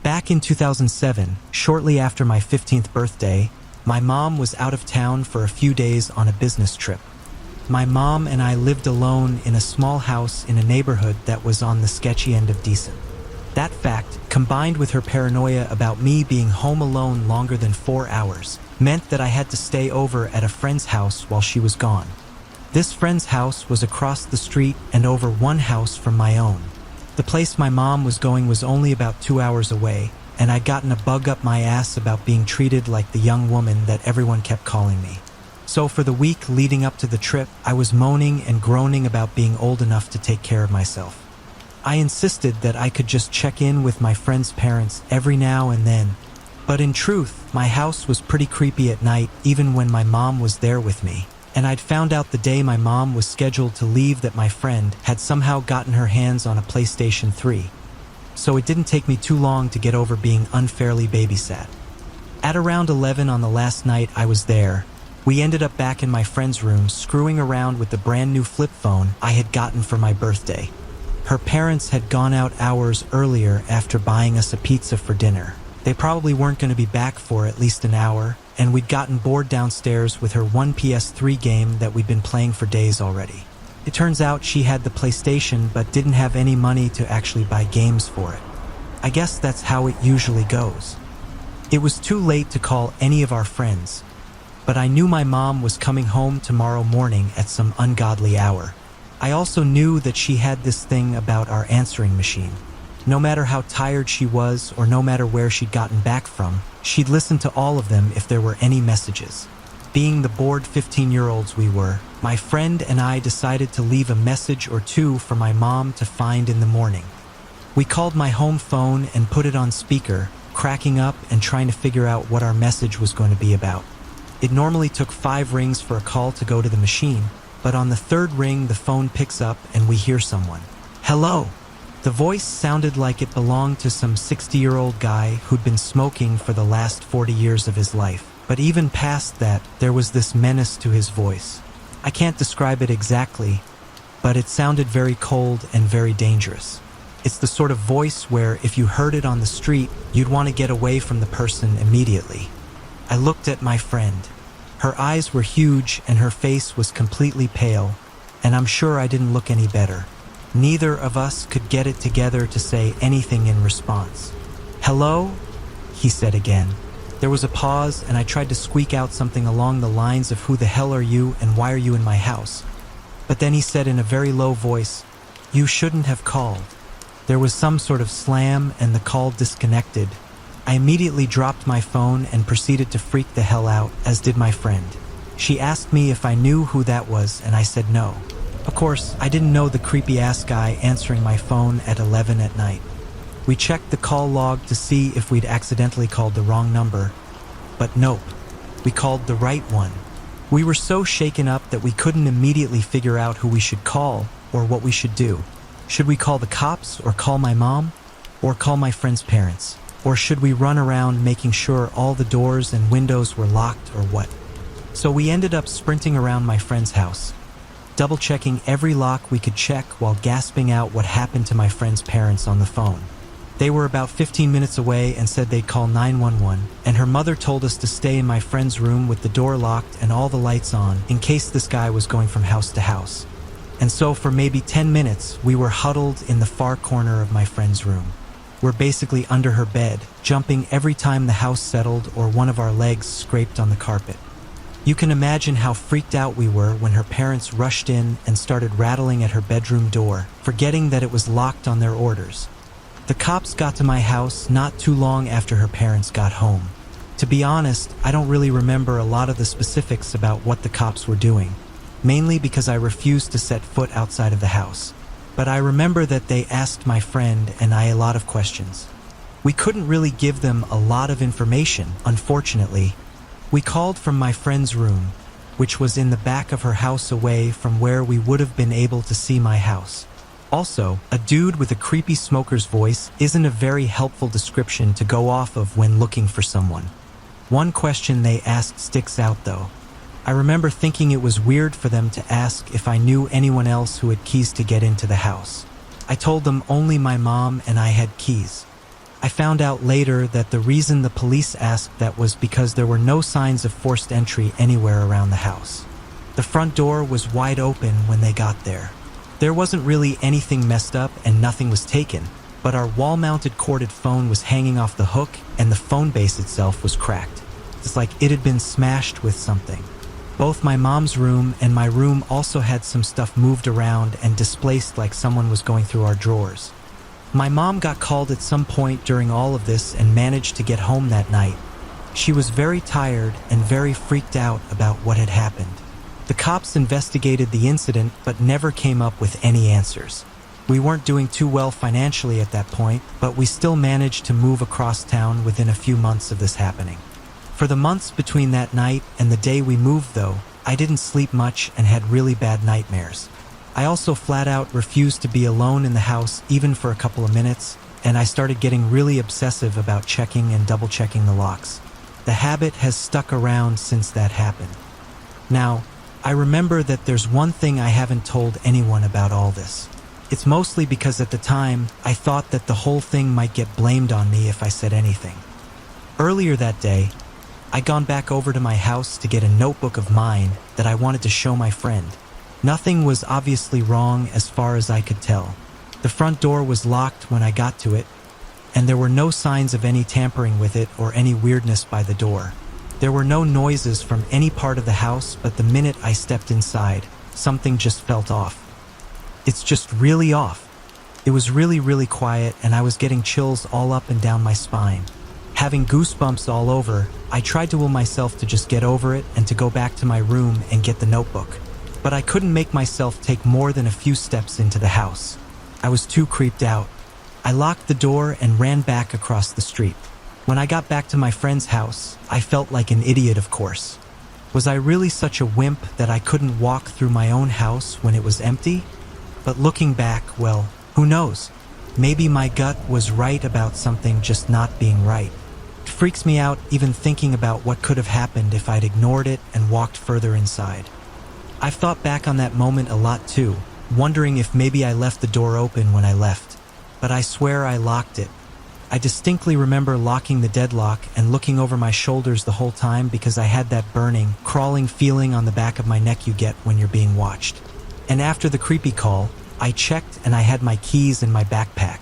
Back in 2007, shortly after my 15th birthday, my mom was out of town for a few days on a business trip. My mom and I lived alone in a small house in a neighborhood that was on the sketchy end of decent. That fact, combined with her paranoia about me being home alone longer than 4 hours, meant that I had to stay over at a friend's house while she was gone. This friend's house was across the street and over one house from my own. The place my mom was going was only about 2 hours away, and I'd gotten a bug up my ass about being treated like the young woman that everyone kept calling me. So for the week leading up to the trip, I was moaning and groaning about being old enough to take care of myself. I insisted that I could just check in with my friend's parents every now and then, but in truth, my house was pretty creepy at night even when my mom was there with me. And I'd found out the day my mom was scheduled to leave that my friend had somehow gotten her hands on a PlayStation 3. So it didn't take me too long to get over being unfairly babysat. At around 11 on the last night I was there, we ended up back in my friend's room screwing around with the brand new flip phone I had gotten for my birthday. Her parents had gone out hours earlier after buying us a pizza for dinner. They probably weren't going to be back for at least an hour, and we'd gotten bored downstairs with her one PS3 game that we'd been playing for days already. It turns out she had the PlayStation but didn't have any money to actually buy games for it. I guess that's how it usually goes. It was too late to call any of our friends, but I knew my mom was coming home tomorrow morning at some ungodly hour. I also knew that she had this thing about our answering machine. No matter how tired she was or no matter where she'd gotten back from, she'd listen to all of them if there were any messages. Being the bored 15-year-olds we were, my friend and I decided to leave a message or two for my mom to find in the morning. We called my home phone and put it on speaker, cracking up and trying to figure out what our message was going to be about. It normally took 5 rings for a call to go to the machine, but on the 3rd ring the phone picks up and we hear someone. Hello. The voice sounded like it belonged to some 60-year-old guy who'd been smoking for the last 40 years of his life. But even past that, there was this menace to his voice. I can't describe it exactly, but it sounded very cold and very dangerous. It's the sort of voice where if you heard it on the street, you'd want to get away from the person immediately. I looked at my friend. Her eyes were huge and her face was completely pale, and I'm sure I didn't look any better. Neither of us could get it together to say anything in response. Hello? He said again. There was a pause and I tried to squeak out something along the lines of who the hell are you and why are you in my house? But then he said in a very low voice, you shouldn't have called. There was some sort of slam and the call disconnected. I immediately dropped my phone and proceeded to freak the hell out, as did my friend. She asked me if I knew who that was and I said no. Of course, I didn't know the creepy-ass guy answering my phone at 11 at night. We checked the call log to see if we'd accidentally called the wrong number, but nope, we called the right one. We were so shaken up that we couldn't immediately figure out who we should call or what we should do. Should we call the cops or call my mom? Or call my friend's parents? Or should we run around making sure all the doors and windows were locked or what? So we ended up sprinting around my friend's house, double-checking every lock we could check while gasping out what happened to my friend's parents on the phone. They were about 15 minutes away and said they'd call 911, and her mother told us to stay in my friend's room with the door locked and all the lights on in case this guy was going from house to house. And so for maybe 10 minutes, we were huddled in the far corner of my friend's room. We're basically under her bed, jumping every time the house settled or one of our legs scraped on the carpet. You can imagine how freaked out we were when her parents rushed in and started rattling at her bedroom door, forgetting that it was locked on their orders. The cops got to my house not too long after her parents got home. To be honest, I don't really remember a lot of the specifics about what the cops were doing, mainly because I refused to set foot outside of the house. But I remember that they asked my friend and I a lot of questions. We couldn't really give them a lot of information, unfortunately. We called from my friend's room, which was in the back of her house away from where we would have been able to see my house. Also, a dude with a creepy smoker's voice isn't a very helpful description to go off of when looking for someone. One question they asked sticks out though. I remember thinking it was weird for them to ask if I knew anyone else who had keys to get into the house. I told them only my mom and I had keys. I found out later that the reason the police asked that was because there were no signs of forced entry anywhere around the house. The front door was wide open when they got there. There wasn't really anything messed up and nothing was taken, but our wall-mounted corded phone was hanging off the hook and the phone base itself was cracked. It's like it had been smashed with something. Both my mom's room and my room also had some stuff moved around and displaced, like someone was going through our drawers. My mom got called at some point during all of this and managed to get home that night. She was very tired and very freaked out about what had happened. The cops investigated the incident but never came up with any answers. We weren't doing too well financially at that point, but we still managed to move across town within a few months of this happening. For the months between that night and the day we moved, though, I didn't sleep much and had really bad nightmares. I also flat out refused to be alone in the house even for a couple of minutes, and I started getting really obsessive about checking and double-checking the locks. The habit has stuck around since that happened. Now, I remember that there's one thing I haven't told anyone about all this. It's mostly because at the time, I thought that the whole thing might get blamed on me if I said anything. Earlier that day, I'd gone back over to my house to get a notebook of mine that I wanted to show my friend. Nothing was obviously wrong as far as I could tell. The front door was locked when I got to it, and there were no signs of any tampering with it or any weirdness by the door. There were no noises from any part of the house, but the minute I stepped inside, something just felt off. It's just really off. It was really, really quiet, and I was getting chills all up and down my spine. Having goosebumps all over, I tried to will myself to just get over it and to go back to my room and get the notebook. But I couldn't make myself take more than a few steps into the house. I was too creeped out. I locked the door and ran back across the street. When I got back to my friend's house, I felt like an idiot, of course. Was I really such a wimp that I couldn't walk through my own house when it was empty? But looking back, well, who knows? Maybe my gut was right about something just not being right. It freaks me out even thinking about what could have happened if I'd ignored it and walked further inside. I've thought back on that moment a lot too, wondering if maybe I left the door open when I left. But I swear I locked it. I distinctly remember locking the deadlock and looking over my shoulders the whole time because I had that burning, crawling feeling on the back of my neck you get when you're being watched. And after the creepy call, I checked and I had my keys in my backpack.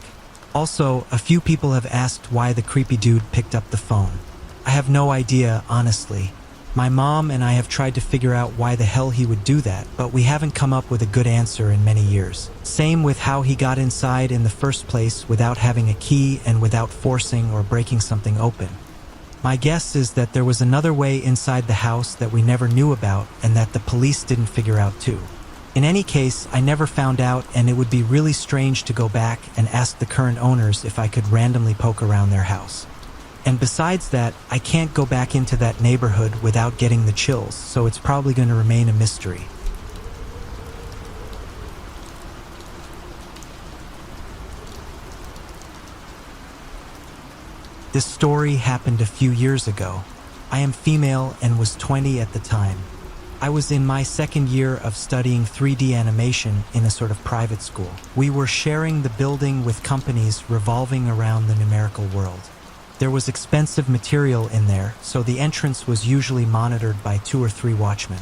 Also, a few people have asked why the creepy dude picked up the phone. I have no idea, honestly. My mom and I have tried to figure out why the hell he would do that, but we haven't come up with a good answer in many years. Same with how he got inside in the first place without having a key and without forcing or breaking something open. My guess is that there was another way inside the house that we never knew about and that the police didn't figure out too. In any case, I never found out, and it would be really strange to go back and ask the current owners if I could randomly poke around their house. And besides that, I can't go back into that neighborhood without getting the chills, so it's probably going to remain a mystery. This story happened a few years ago. I am female and was 20 at the time. I was in my second year of studying 3D animation in a sort of private school. We were sharing the building with companies revolving around the numerical world. There was expensive material in there, so the entrance was usually monitored by 2 or 3 watchmen.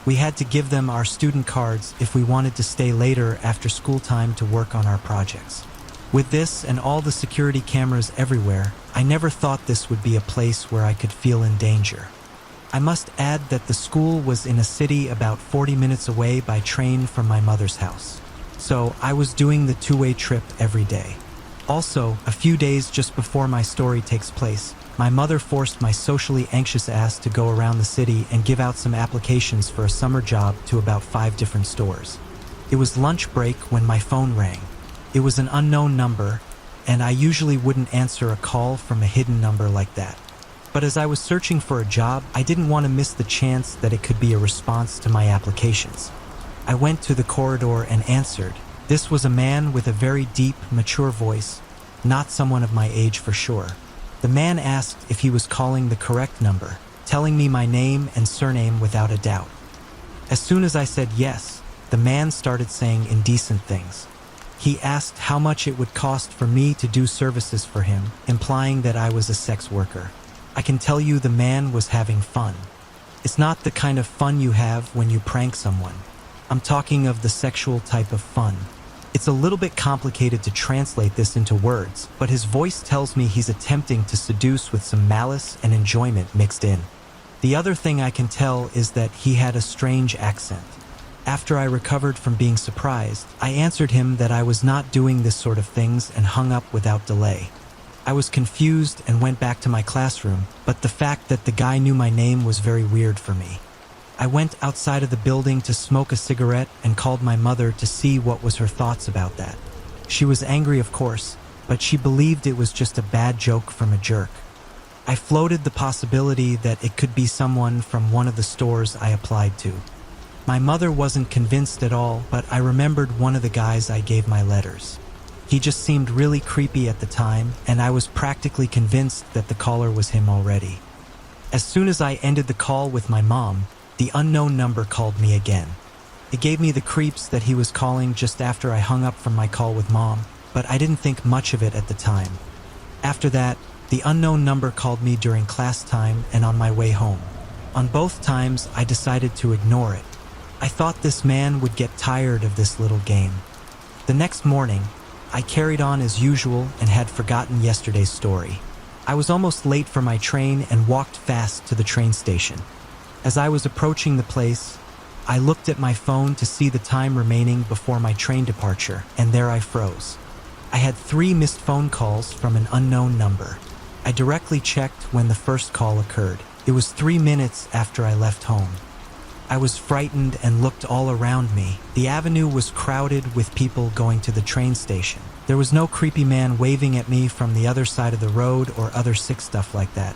We had to give them our student cards if we wanted to stay later after school time to work on our projects. With this and all the security cameras everywhere, I never thought this would be a place where I could feel in danger. I must add that the school was in a city about 40 minutes away by train from my mother's house. So I was doing the 2-way trip every day. Also, a few days just before my story takes place, my mother forced my socially anxious ass to go around the city and give out some applications for a summer job to about 5 different stores. It was lunch break when my phone rang. It was an unknown number, and I usually wouldn't answer a call from a hidden number like that. But as I was searching for a job, I didn't want to miss the chance that it could be a response to my applications. I went to the corridor and answered. This was a man with a very deep, mature voice, not someone of my age for sure. The man asked if he was calling the correct number, telling me my name and surname without a doubt. As soon as I said yes, the man started saying indecent things. He asked how much it would cost for me to do services for him, implying that I was a sex worker. I can tell you the man was having fun. It's not the kind of fun you have when you prank someone. I'm talking of the sexual type of fun. It's a little bit complicated to translate this into words, but his voice tells me he's attempting to seduce with some malice and enjoyment mixed in. The other thing I can tell is that he had a strange accent. After I recovered from being surprised, I answered him that I was not doing this sort of things and hung up without delay. I was confused and went back to my classroom, but the fact that the guy knew my name was very weird for me. I went outside of the building to smoke a cigarette and called my mother to see what was her thoughts about that. She was angry, of course, but she believed it was just a bad joke from a jerk. I floated the possibility that it could be someone from one of the stores I applied to. My mother wasn't convinced at all, but I remembered one of the guys I gave my letters. He just seemed really creepy at the time, and I was practically convinced that the caller was him already. As soon as I ended the call with my mom, the unknown number called me again. It gave me the creeps that he was calling just after I hung up from my call with Mom, but I didn't think much of it at the time. After that, the unknown number called me during class time and on my way home. On both times, I decided to ignore it. I thought this man would get tired of this little game. The next morning, I carried on as usual and had forgotten yesterday's story. I was almost late for my train and walked fast to the train station. As I was approaching the place, I looked at my phone to see the time remaining before my train departure, and there I froze. I had 3 missed phone calls from an unknown number. I directly checked when the first call occurred. It was 3 minutes after I left home. I was frightened and looked all around me. The avenue was crowded with people going to the train station. There was no creepy man waving at me from the other side of the road or other sick stuff like that.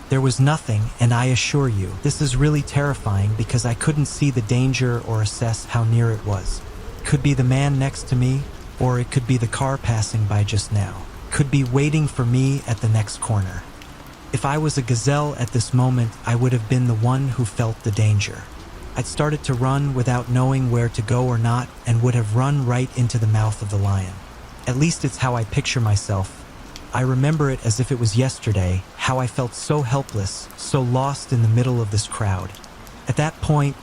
There was nothing, and I assure you, this is really terrifying because I couldn't see the danger or assess how near it was. Could be the man next to me, or it could be the car passing by just now. Could be waiting for me at the next corner. If I was a gazelle at this moment, I would have been the one who felt the danger. I'd started to run without knowing where to go or not, and would have run right into the mouth of the lion. At least it's how I picture myself. I remember it as if it was yesterday, how I felt so helpless, so lost in the middle of this crowd. At that point,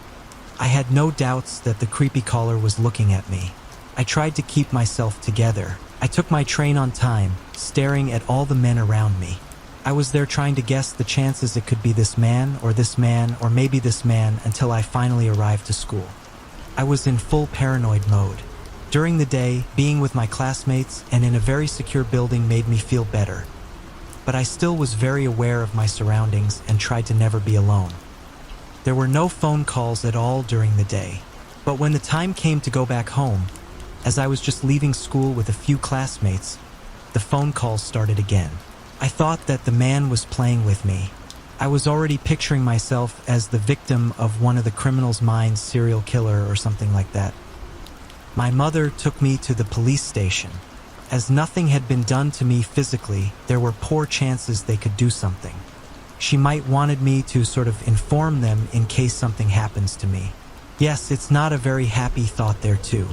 I had no doubts that the creepy caller was looking at me. I tried to keep myself together. I took my train on time, staring at all the men around me. I was there trying to guess the chances it could be this man, or maybe this man, until I finally arrived to school. I was in full paranoid mode. During the day, being with my classmates and in a very secure building made me feel better. But I still was very aware of my surroundings and tried to never be alone. There were no phone calls at all during the day. But when the time came to go back home, as I was just leaving school with a few classmates, the phone calls started again. I thought that the man was playing with me. I was already picturing myself as the victim of one of the criminal's mind's serial killer or something like that. My mother took me to the police station. As nothing had been done to me physically, there were poor chances they could do something. She might wanted me to sort of inform them in case something happens to me. Yes, it's not a very happy thought there too.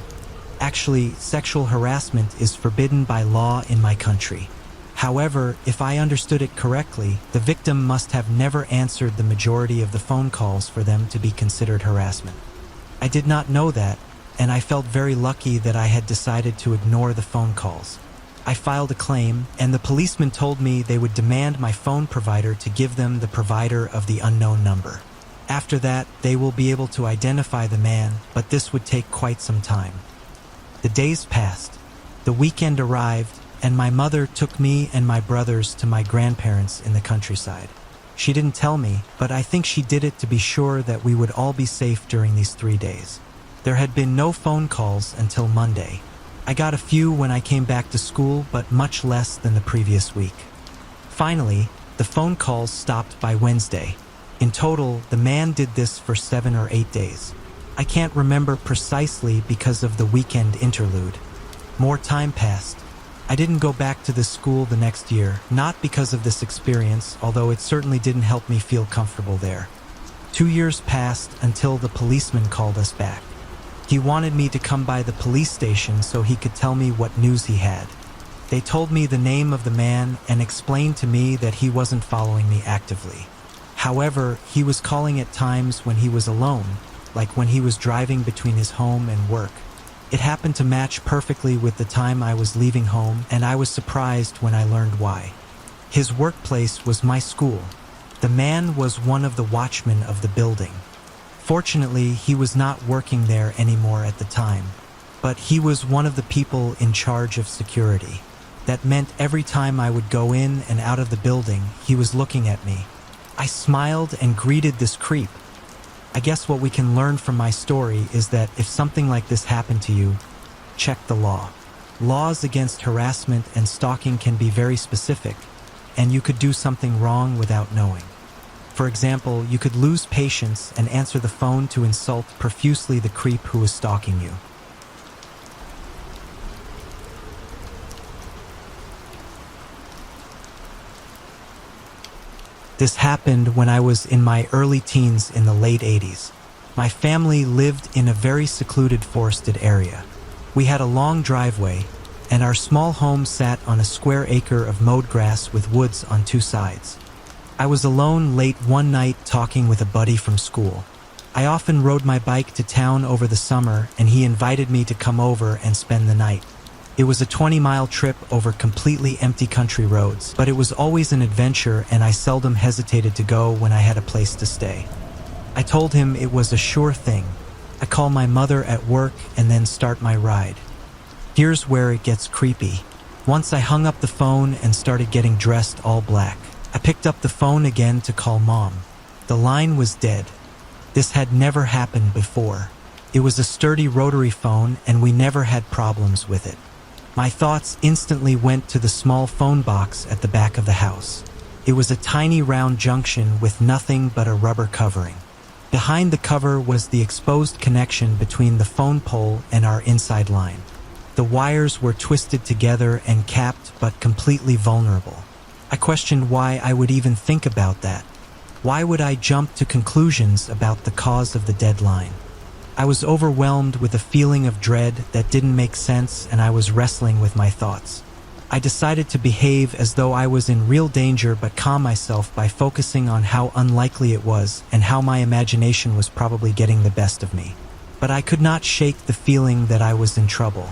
Actually, sexual harassment is forbidden by law in my country. However, if I understood it correctly, the victim must have never answered the majority of the phone calls for them to be considered harassment. I did not know that, and I felt very lucky that I had decided to ignore the phone calls. I filed a claim, and the policeman told me they would demand my phone provider to give them the provider of the unknown number. After that, they will be able to identify the man, but this would take quite some time. The days passed. The weekend arrived, and my mother took me and my brothers to my grandparents in the countryside. She didn't tell me, but I think she did it to be sure that we would all be safe during these 3 days. There had been no phone calls until Monday. I got a few when I came back to school, but much less than the previous week. Finally, the phone calls stopped by Wednesday. In total, the man did this for 7 or 8 days. I can't remember precisely because of the weekend interlude. More time passed. I didn't go back to the school the next year, not because of this experience, although it certainly didn't help me feel comfortable there. 2 years passed until the policeman called us back. He wanted me to come by the police station so he could tell me what news he had. They told me the name of the man and explained to me that he wasn't following me actively. However, he was calling at times when he was alone, like when he was driving between his home and work. It happened to match perfectly with the time I was leaving home, and I was surprised when I learned why. His workplace was my school. The man was one of the watchmen of the building. Fortunately, he was not working there anymore at the time, but he was one of the people in charge of security. That meant every time I would go in and out of the building, he was looking at me. I smiled and greeted this creep. I guess what we can learn from my story is that if something like this happened to you, check the law. Laws against harassment and stalking can be very specific, and you could do something wrong without knowing. For example, you could lose patience and answer the phone to insult profusely the creep who was stalking you. This happened when I was in my early teens in the late 80s. My family lived in a very secluded forested area. We had a long driveway, and our small home sat on a square acre of mowed grass with woods on two sides. I was alone late one night talking with a buddy from school. I often rode my bike to town over the summer, and he invited me to come over and spend the night. It was a 20-mile trip over completely empty country roads, but it was always an adventure, and I seldom hesitated to go when I had a place to stay. I told him it was a sure thing. I call my mother at work and then start my ride. Here's where it gets creepy. Once I hung up the phone and started getting dressed all black. I picked up the phone again to call Mom. The line was dead. This had never happened before. It was a sturdy rotary phone, and we never had problems with it. My thoughts instantly went to the small phone box at the back of the house. It was a tiny round junction with nothing but a rubber covering. Behind the cover was the exposed connection between the phone pole and our inside line. The wires were twisted together and capped, but completely vulnerable. I questioned why I would even think about that. Why would I jump to conclusions about the cause of the dead line? I was overwhelmed with a feeling of dread that didn't make sense, and I was wrestling with my thoughts. I decided to behave as though I was in real danger, but calm myself by focusing on how unlikely it was and how my imagination was probably getting the best of me. But I could not shake the feeling that I was in trouble.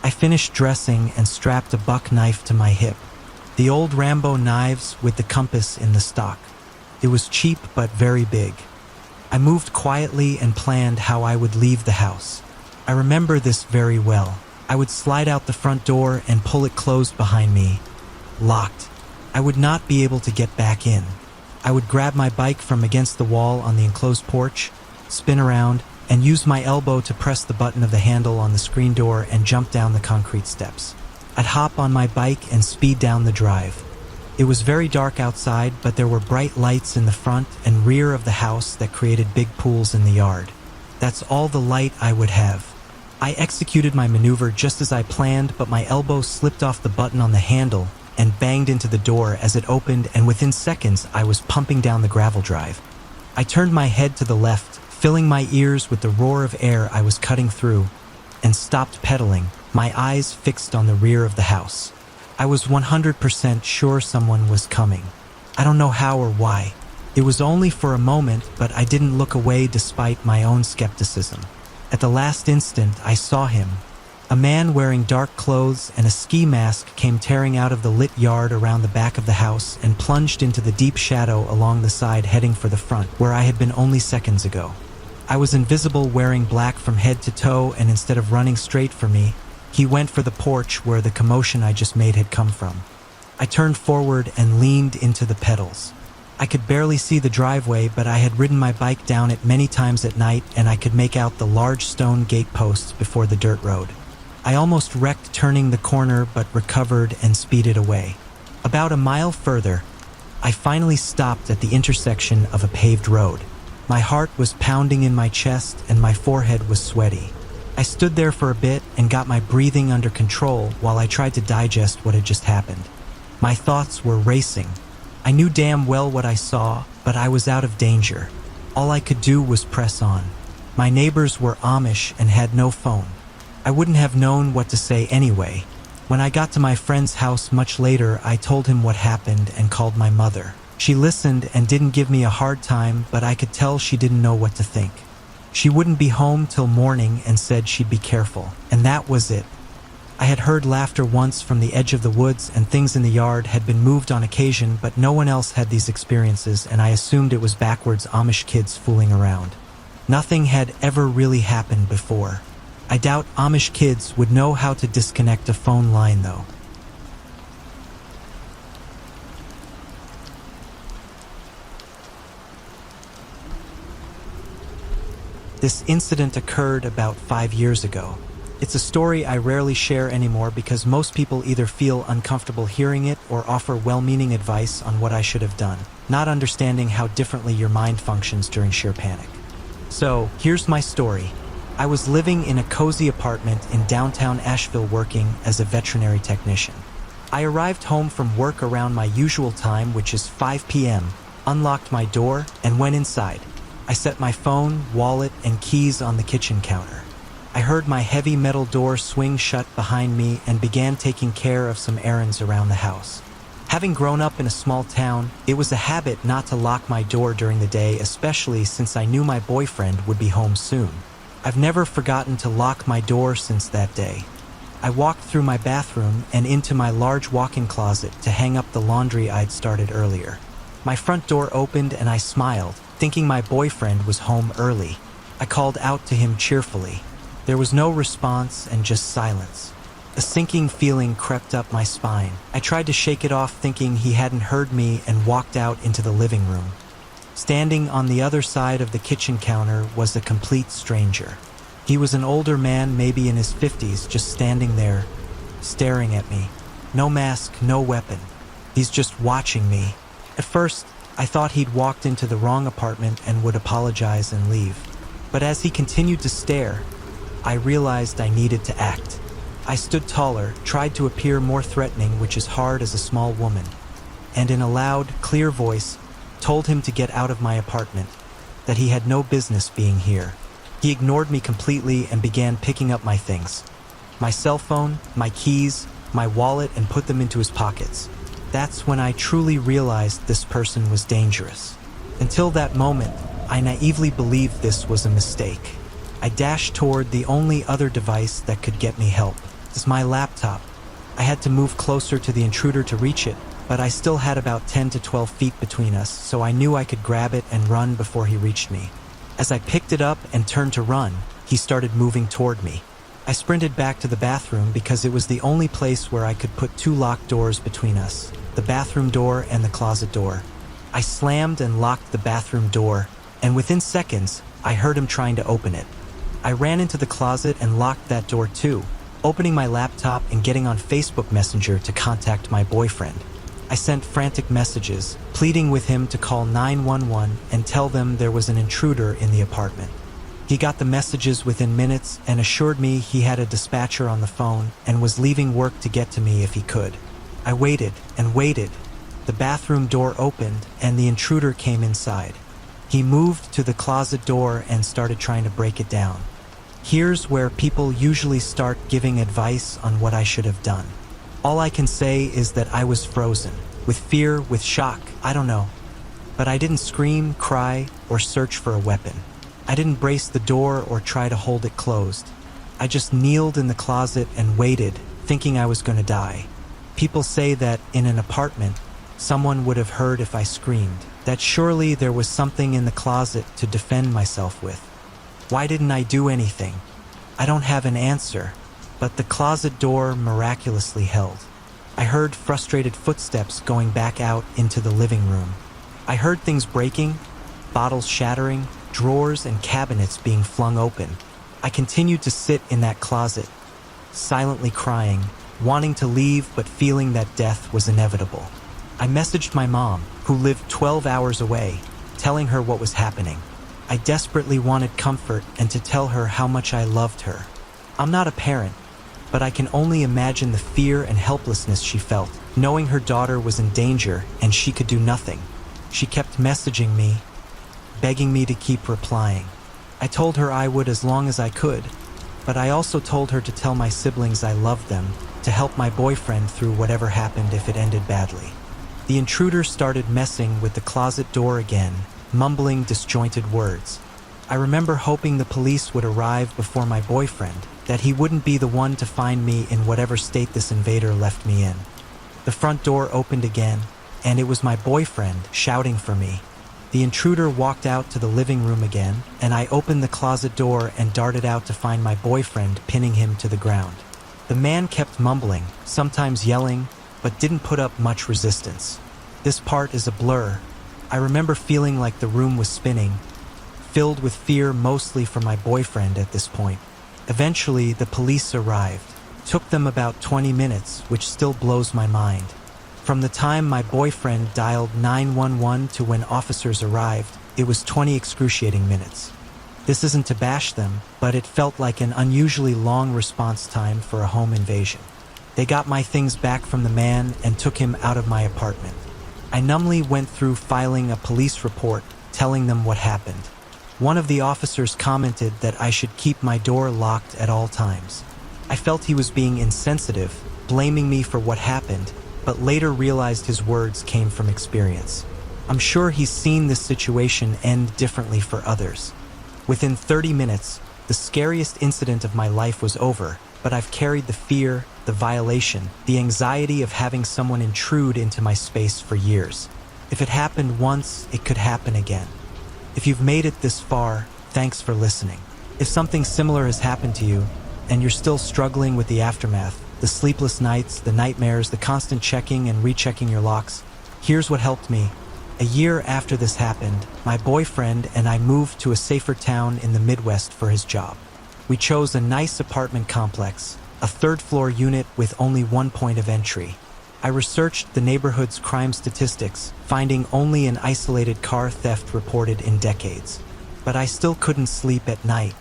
I finished dressing and strapped a buck knife to my hip. The old Rambo knives with the compass in the stock. It was cheap but very big. I moved quietly and planned how I would leave the house. I remember this very well. I would slide out the front door and pull it closed behind me. Locked. I would not be able to get back in. I would grab my bike from against the wall on the enclosed porch, spin around, and use my elbow to press the button of the handle on the screen door and jump down the concrete steps. I'd hop on my bike and speed down the drive. It was very dark outside, but there were bright lights in the front and rear of the house that created big pools in the yard. That's all the light I would have. I executed my maneuver just as I planned, but my elbow slipped off the button on the handle and banged into the door as it opened, and within seconds I was pumping down the gravel drive. I turned my head to the left, filling my ears with the roar of air I was cutting through, and stopped pedaling, my eyes fixed on the rear of the house. I was 100% sure someone was coming. I don't know how or why. It was only for a moment, but I didn't look away despite my own skepticism. At the last instant, I saw him. A man wearing dark clothes and a ski mask came tearing out of the lit yard around the back of the house and plunged into the deep shadow along the side, heading for the front, where I had been only seconds ago. I was invisible, wearing black from head to toe, and instead of running straight for me, he went for the porch where the commotion I just made had come from. I turned forward and leaned into the pedals. I could barely see the driveway, but I had ridden my bike down it many times at night, and I could make out the large stone gate posts before the dirt road. I almost wrecked turning the corner, but recovered and speeded away. About a mile further, I finally stopped at the intersection of a paved road. My heart was pounding in my chest and my forehead was sweaty. I stood there for a bit and got my breathing under control while I tried to digest what had just happened. My thoughts were racing. I knew damn well what I saw, but I was out of danger. All I could do was press on. My neighbors were Amish and had no phone. I wouldn't have known what to say anyway. When I got to my friend's house much later, I told him what happened and called my mother. She listened and didn't give me a hard time, but I could tell she didn't know what to think. She wouldn't be home till morning and said she'd be careful, and that was it. I had heard laughter once from the edge of the woods, and things in the yard had been moved on occasion, but no one else had these experiences, and I assumed it was backwards Amish kids fooling around. Nothing had ever really happened before. I doubt Amish kids would know how to disconnect a phone line, though. This incident occurred about 5 years ago. It's a story I rarely share anymore because most people either feel uncomfortable hearing it or offer well-meaning advice on what I should have done, not understanding how differently your mind functions during sheer panic. So, here's my story. I was living in a cozy apartment in downtown Asheville working as a veterinary technician. I arrived home from work around my usual time, which is 5 p.m., unlocked my door, and went inside. I set my phone, wallet, and keys on the kitchen counter. I heard my heavy metal door swing shut behind me and began taking care of some errands around the house. Having grown up in a small town, it was a habit not to lock my door during the day, especially since I knew my boyfriend would be home soon. I've never forgotten to lock my door since that day. I walked through my bathroom and into my large walk-in closet to hang up the laundry I'd started earlier. My front door opened and I smiled, thinking my boyfriend was home early. I called out to him cheerfully. There was no response and just silence. A sinking feeling crept up my spine. I tried to shake it off, thinking he hadn't heard me, and walked out into the living room. Standing on the other side of the kitchen counter was a complete stranger. He was an older man, maybe in his 50s, just standing there, staring at me. No mask, no weapon. He's just watching me. At first, I thought he'd walked into the wrong apartment and would apologize and leave. But as he continued to stare, I realized I needed to act. I stood taller, tried to appear more threatening, which is hard as a small woman, and in a loud, clear voice, told him to get out of my apartment, that he had no business being here. He ignored me completely and began picking up my things. My cell phone, my keys, my wallet, and put them into his pockets. That's when I truly realized this person was dangerous. Until that moment, I naively believed this was a mistake. I dashed toward the only other device that could get me help. It's my laptop. I had to move closer to the intruder to reach it, but I still had about 10 to 12 feet between us, so I knew I could grab it and run before he reached me. As I picked it up and turned to run, he started moving toward me. I sprinted back to the bathroom because it was the only place where I could put two locked doors between us, the bathroom door and the closet door. I slammed and locked the bathroom door, and within seconds, I heard him trying to open it. I ran into the closet and locked that door too, opening my laptop and getting on Facebook Messenger to contact my boyfriend. I sent frantic messages, pleading with him to call 911 and tell them there was an intruder in the apartment. He got the messages within minutes and assured me he had a dispatcher on the phone and was leaving work to get to me if he could. I waited and waited. The bathroom door opened and the intruder came inside. He moved to the closet door and started trying to break it down. Here's where people usually start giving advice on what I should have done. All I can say is that I was frozen, with fear, with shock, I don't know. But I didn't scream, cry, or search for a weapon. I didn't brace the door or try to hold it closed. I just kneeled in the closet and waited, thinking I was going to die. People say that in an apartment, someone would have heard if I screamed, that surely there was something in the closet to defend myself with. Why didn't I do anything? I don't have an answer, but the closet door miraculously held. I heard frustrated footsteps going back out into the living room. I heard things breaking, bottles shattering, drawers and cabinets being flung open. I continued to sit in that closet, silently crying, wanting to leave but feeling that death was inevitable. I messaged my mom, who lived 12 hours away, telling her what was happening. I desperately wanted comfort and to tell her how much I loved her. I'm not a parent, but I can only imagine the fear and helplessness she felt, knowing her daughter was in danger and she could do nothing. She kept messaging me, begging me to keep replying. I told her I would as long as I could, but I also told her to tell my siblings I loved them, to help my boyfriend through whatever happened if it ended badly. The intruder started messing with the closet door again, mumbling disjointed words. I remember hoping the police would arrive before my boyfriend, that he wouldn't be the one to find me in whatever state this invader left me in. The front door opened again, and it was my boyfriend shouting for me. The intruder walked out to the living room again, and I opened the closet door and darted out to find my boyfriend pinning him to the ground. The man kept mumbling, sometimes yelling, but didn't put up much resistance. This part is a blur. I remember feeling like the room was spinning, filled with fear mostly for my boyfriend at this point. Eventually, the police arrived. Took them about 20 minutes, which still blows my mind. From the time my boyfriend dialed 911 to when officers arrived, it was 20 excruciating minutes. This isn't to bash them, but it felt like an unusually long response time for a home invasion. They got my things back from the man and took him out of my apartment. I numbly went through filing a police report, telling them what happened. One of the officers commented that I should keep my door locked at all times. I felt he was being insensitive, blaming me for what happened, but later realized his words came from experience. I'm sure he's seen this situation end differently for others. Within 30 minutes, the scariest incident of my life was over, but I've carried the fear, the violation, the anxiety of having someone intrude into my space for years. If it happened once, it could happen again. If you've made it this far, thanks for listening. If something similar has happened to you, and you're still struggling with the aftermath, the sleepless nights, the nightmares, the constant checking and rechecking your locks, here's what helped me. A year after this happened, my boyfriend and I moved to a safer town in the Midwest for his job. We chose a nice apartment complex, a third-floor unit with only one point of entry. I researched the neighborhood's crime statistics, finding only an isolated car theft reported in decades. But I still couldn't sleep at night.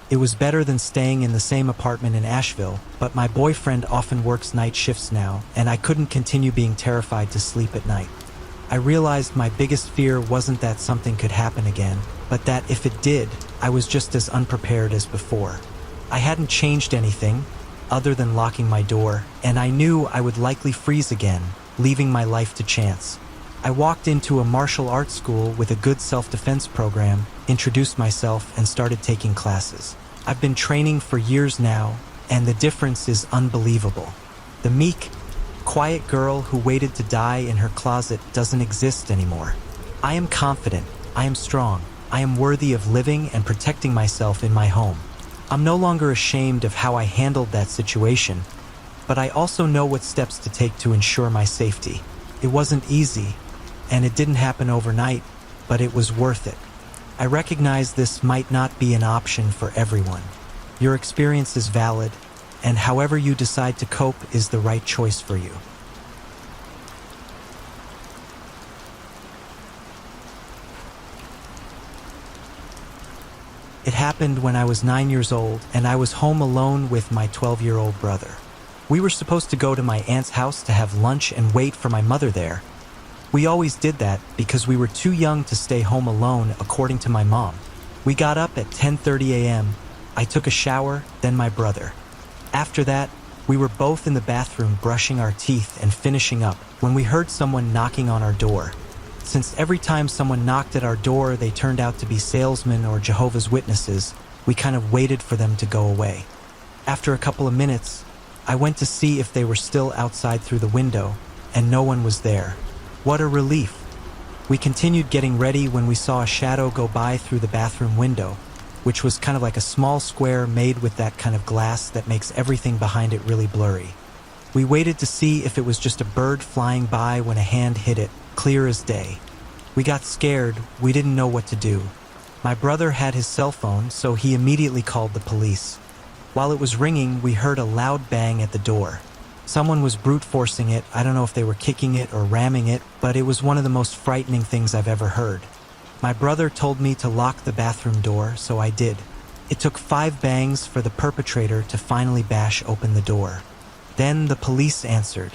It was better than staying in the same apartment in Asheville, but my boyfriend often works night shifts now, and I couldn't continue being terrified to sleep at night. I realized my biggest fear wasn't that something could happen again, but that if it did, I was just as unprepared as before. I hadn't changed anything, other than locking my door, and I knew I would likely freeze again, leaving my life to chance. I walked into a martial arts school with a good self-defense program, introduced myself, and started taking classes. I've been training for years now, and the difference is unbelievable. The meek, quiet girl who waited to die in her closet doesn't exist anymore. I am confident, I am strong, I am worthy of living and protecting myself in my home. I'm no longer ashamed of how I handled that situation, but I also know what steps to take to ensure my safety. It wasn't easy, and it didn't happen overnight, but it was worth it. I recognize this might not be an option for everyone. Your experience is valid, and however you decide to cope is the right choice for you. It happened when I was 9 years old, and I was home alone with my 12-year-old brother. We were supposed to go to my aunt's house to have lunch and wait for my mother there. We always did that because we were too young to stay home alone, according to my mom. We got up at 10:30 a.m. I took a shower, then my brother. After that, we were both in the bathroom brushing our teeth and finishing up when we heard someone knocking on our door. Since every time someone knocked at our door, they turned out to be salesmen or Jehovah's Witnesses, we kind of waited for them to go away. After a couple of minutes, I went to see if they were still outside through the window, and no one was there. What a relief. We continued getting ready when we saw a shadow go by through the bathroom window, which was kind of like a small square made with that kind of glass that makes everything behind it really blurry. We waited to see if it was just a bird flying by when a hand hit it, clear as day. We got scared, we didn't know what to do. My brother had his cell phone, so he immediately called the police. While it was ringing, we heard a loud bang at the door. Someone was brute forcing it. I don't know if they were kicking it or ramming it, but it was one of the most frightening things I've ever heard. My brother told me to lock the bathroom door, so I did. It took 5 bangs for the perpetrator to finally bash open the door. Then the police answered.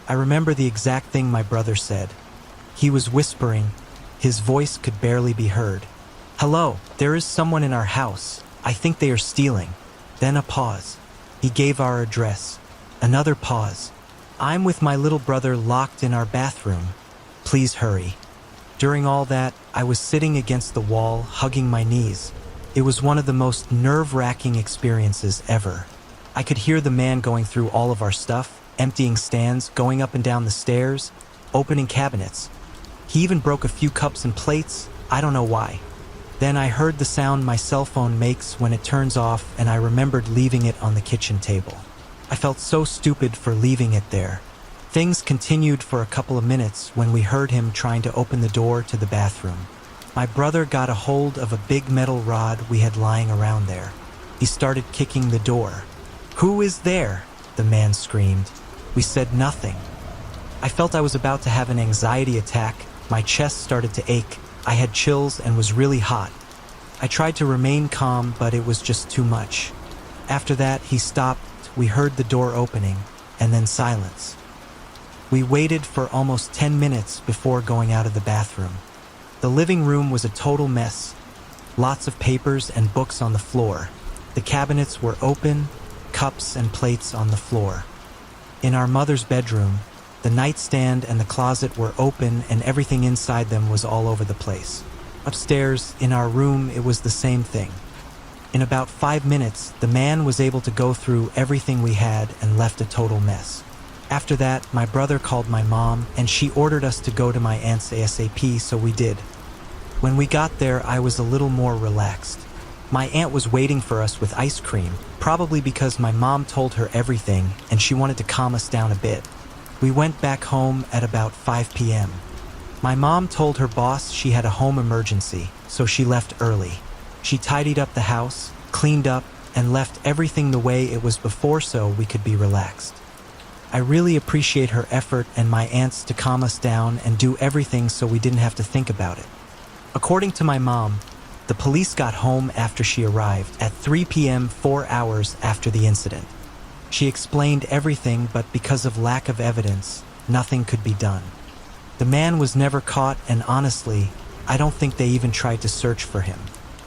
I remember the exact thing my brother said. He was whispering. His voice could barely be heard. "Hello, there is someone in our house. I think they are stealing." Then a pause. He gave our address. Another pause. "I'm with my little brother locked in our bathroom. Please hurry." During all that, I was sitting against the wall, hugging my knees. It was one of the most nerve-wracking experiences ever. I could hear the man going through all of our stuff, emptying stands, going up and down the stairs, opening cabinets. He even broke a few cups and plates. I don't know why. Then I heard the sound my cell phone makes when it turns off, and I remembered leaving it on the kitchen table. I felt so stupid for leaving it there. Things continued for a couple of minutes when we heard him trying to open the door to the bathroom. My brother got a hold of a big metal rod we had lying around there. He started kicking the door. "Who is there?" the man screamed. We said nothing. I felt I was about to have an anxiety attack. My chest started to ache. I had chills and was really hot. I tried to remain calm, but it was just too much. After that, he stopped. We heard the door opening, and then silence. We waited for almost 10 minutes before going out of the bathroom. The living room was a total mess. Lots of papers and books on the floor. The cabinets were open, cups and plates on the floor. In our mother's bedroom, the nightstand and the closet were open and everything inside them was all over the place. Upstairs, in our room, it was the same thing. In about 5 minutes, the man was able to go through everything we had and left a total mess. After that, my brother called my mom, and she ordered us to go to my aunt's ASAP, so we did. When we got there, I was a little more relaxed. My aunt was waiting for us with ice cream, probably because my mom told her everything, and she wanted to calm us down a bit. We went back home at about 5 p.m. My mom told her boss she had a home emergency, so she left early. She tidied up the house, cleaned up, and left everything the way it was before so we could be relaxed. I really appreciate her effort and my aunts to calm us down and do everything so we didn't have to think about it. According to my mom, the police got home after she arrived at 3 p.m., 4 hours after the incident. She explained everything, but because of lack of evidence, nothing could be done. The man was never caught, and honestly, I don't think they even tried to search for him.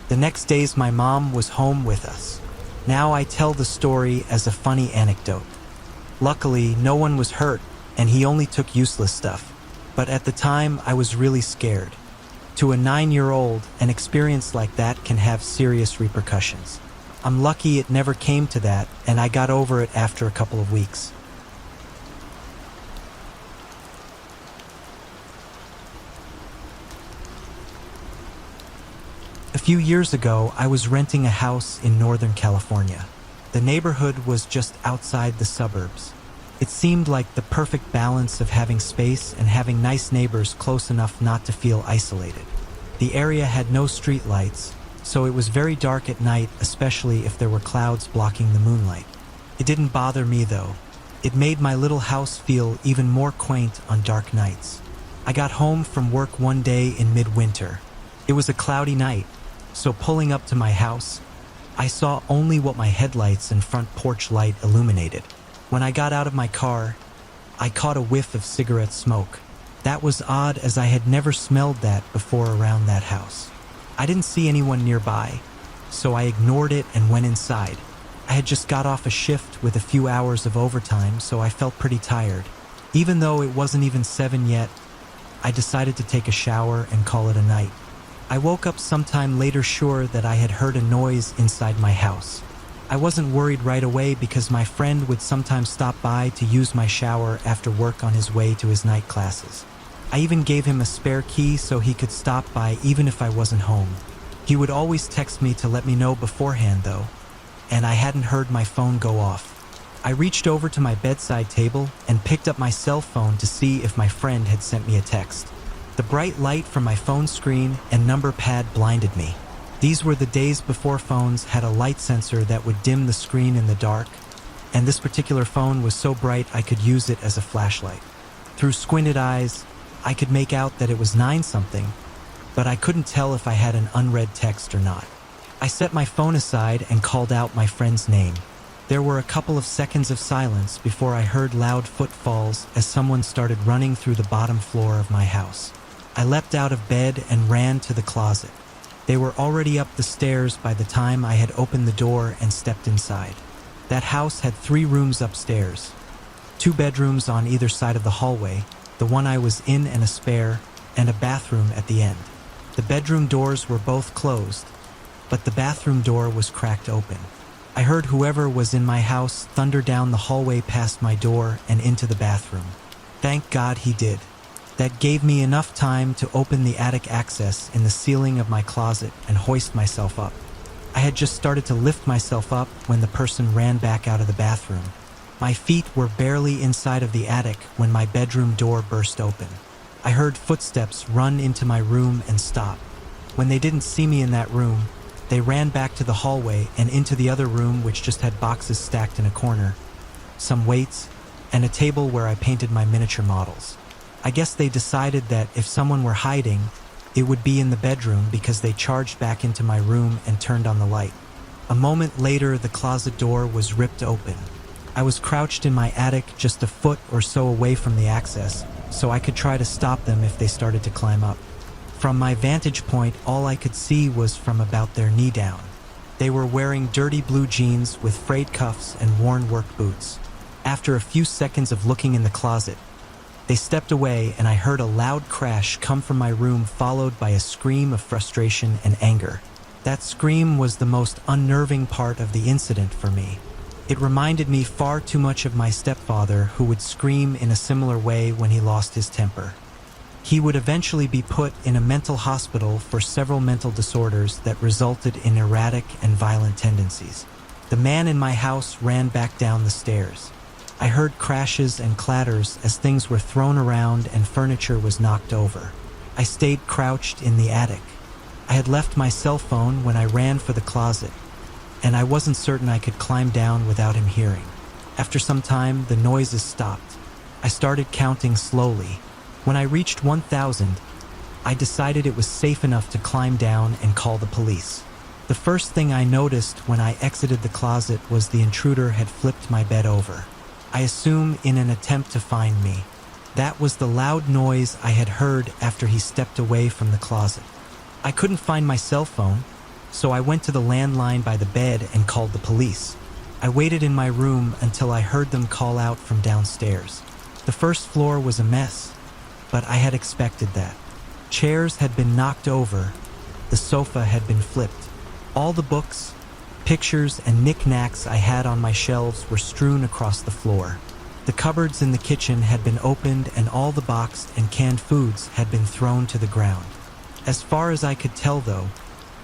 The next days my mom was home with us. Now I tell the story as a funny anecdote. Luckily, no one was hurt, and he only took useless stuff. But at the time, I was really scared. To a 9-year-old, an experience like that can have serious repercussions. I'm lucky it never came to that, and I got over it after a couple of weeks. A few years ago, I was renting a house in Northern California. The neighborhood was just outside the suburbs. It seemed like the perfect balance of having space and having nice neighbors close enough not to feel isolated. The area had no street lights, so it was very dark at night, especially if there were clouds blocking the moonlight. It didn't bother me though. It made my little house feel even more quaint on dark nights. I got home from work one day in midwinter. It was a cloudy night, so pulling up to my house, I saw only what my headlights and front porch light illuminated. When I got out of my car, I caught a whiff of cigarette smoke. That was odd, as I had never smelled that before around that house. I didn't see anyone nearby, so I ignored it and went inside. I had just got off a shift with a few hours of overtime, so I felt pretty tired. Even though it wasn't even 7 yet, I decided to take a shower and call it a night. I woke up sometime later sure that I had heard a noise inside my house. I wasn't worried right away because my friend would sometimes stop by to use my shower after work on his way to his night classes. I even gave him a spare key so he could stop by even if I wasn't home. He would always text me to let me know beforehand though, and I hadn't heard my phone go off. I reached over to my bedside table and picked up my cell phone to see if my friend had sent me a text. The bright light from my phone screen and number pad blinded me. These were the days before phones had a light sensor that would dim the screen in the dark, and this particular phone was so bright I could use it as a flashlight. Through squinted eyes, I could make out that it was 9-something, but I couldn't tell if I had an unread text or not. I set my phone aside and called out my friend's name. There were a couple of seconds of silence before I heard loud footfalls as someone started running through the bottom floor of my house. I leapt out of bed and ran to the closet. They were already up the stairs by the time I had opened the door and stepped inside. That house had 3 rooms upstairs, 2 bedrooms on either side of the hallway, the one I was in and a spare, and a bathroom at the end. The bedroom doors were both closed, but the bathroom door was cracked open. I heard whoever was in my house thunder down the hallway past my door and into the bathroom. Thank God he did. That gave me enough time to open the attic access in the ceiling of my closet and hoist myself up. I had just started to lift myself up when the person ran back out of the bathroom. My feet were barely inside of the attic when my bedroom door burst open. I heard footsteps run into my room and stop. When they didn't see me in that room, they ran back to the hallway and into the other room, which just had boxes stacked in a corner, some weights, and a table where I painted my miniature models. I guess they decided that if someone were hiding, it would be in the bedroom because they charged back into my room and turned on the light. A moment later, the closet door was ripped open. I was crouched in my attic just a foot or so away from the access, so I could try to stop them if they started to climb up. From my vantage point, all I could see was from about their knee down. They were wearing dirty blue jeans with frayed cuffs and worn work boots. After a few seconds of looking in the closet, they stepped away and I heard a loud crash come from my room, followed by a scream of frustration and anger. That scream was the most unnerving part of the incident for me. It reminded me far too much of my stepfather, who would scream in a similar way when he lost his temper. He would eventually be put in a mental hospital for several mental disorders that resulted in erratic and violent tendencies. The man in my house ran back down the stairs. I heard crashes and clatters as things were thrown around and furniture was knocked over. I stayed crouched in the attic. I had left my cell phone when I ran for the closet, and I wasn't certain I could climb down without him hearing. After some time, the noises stopped. I started counting slowly. When I reached 1,000, I decided it was safe enough to climb down and call the police. The first thing I noticed when I exited the closet was the intruder had flipped my bed over. I assume in an attempt to find me. That was the loud noise I had heard after he stepped away from the closet. I couldn't find my cell phone, so I went to the landline by the bed and called the police. I waited in my room until I heard them call out from downstairs. The first floor was a mess, but I had expected that. Chairs had been knocked over, the sofa had been flipped. All the books, pictures, and knickknacks I had on my shelves were strewn across the floor. The cupboards in the kitchen had been opened and all the boxed and canned foods had been thrown to the ground. As far as I could tell though,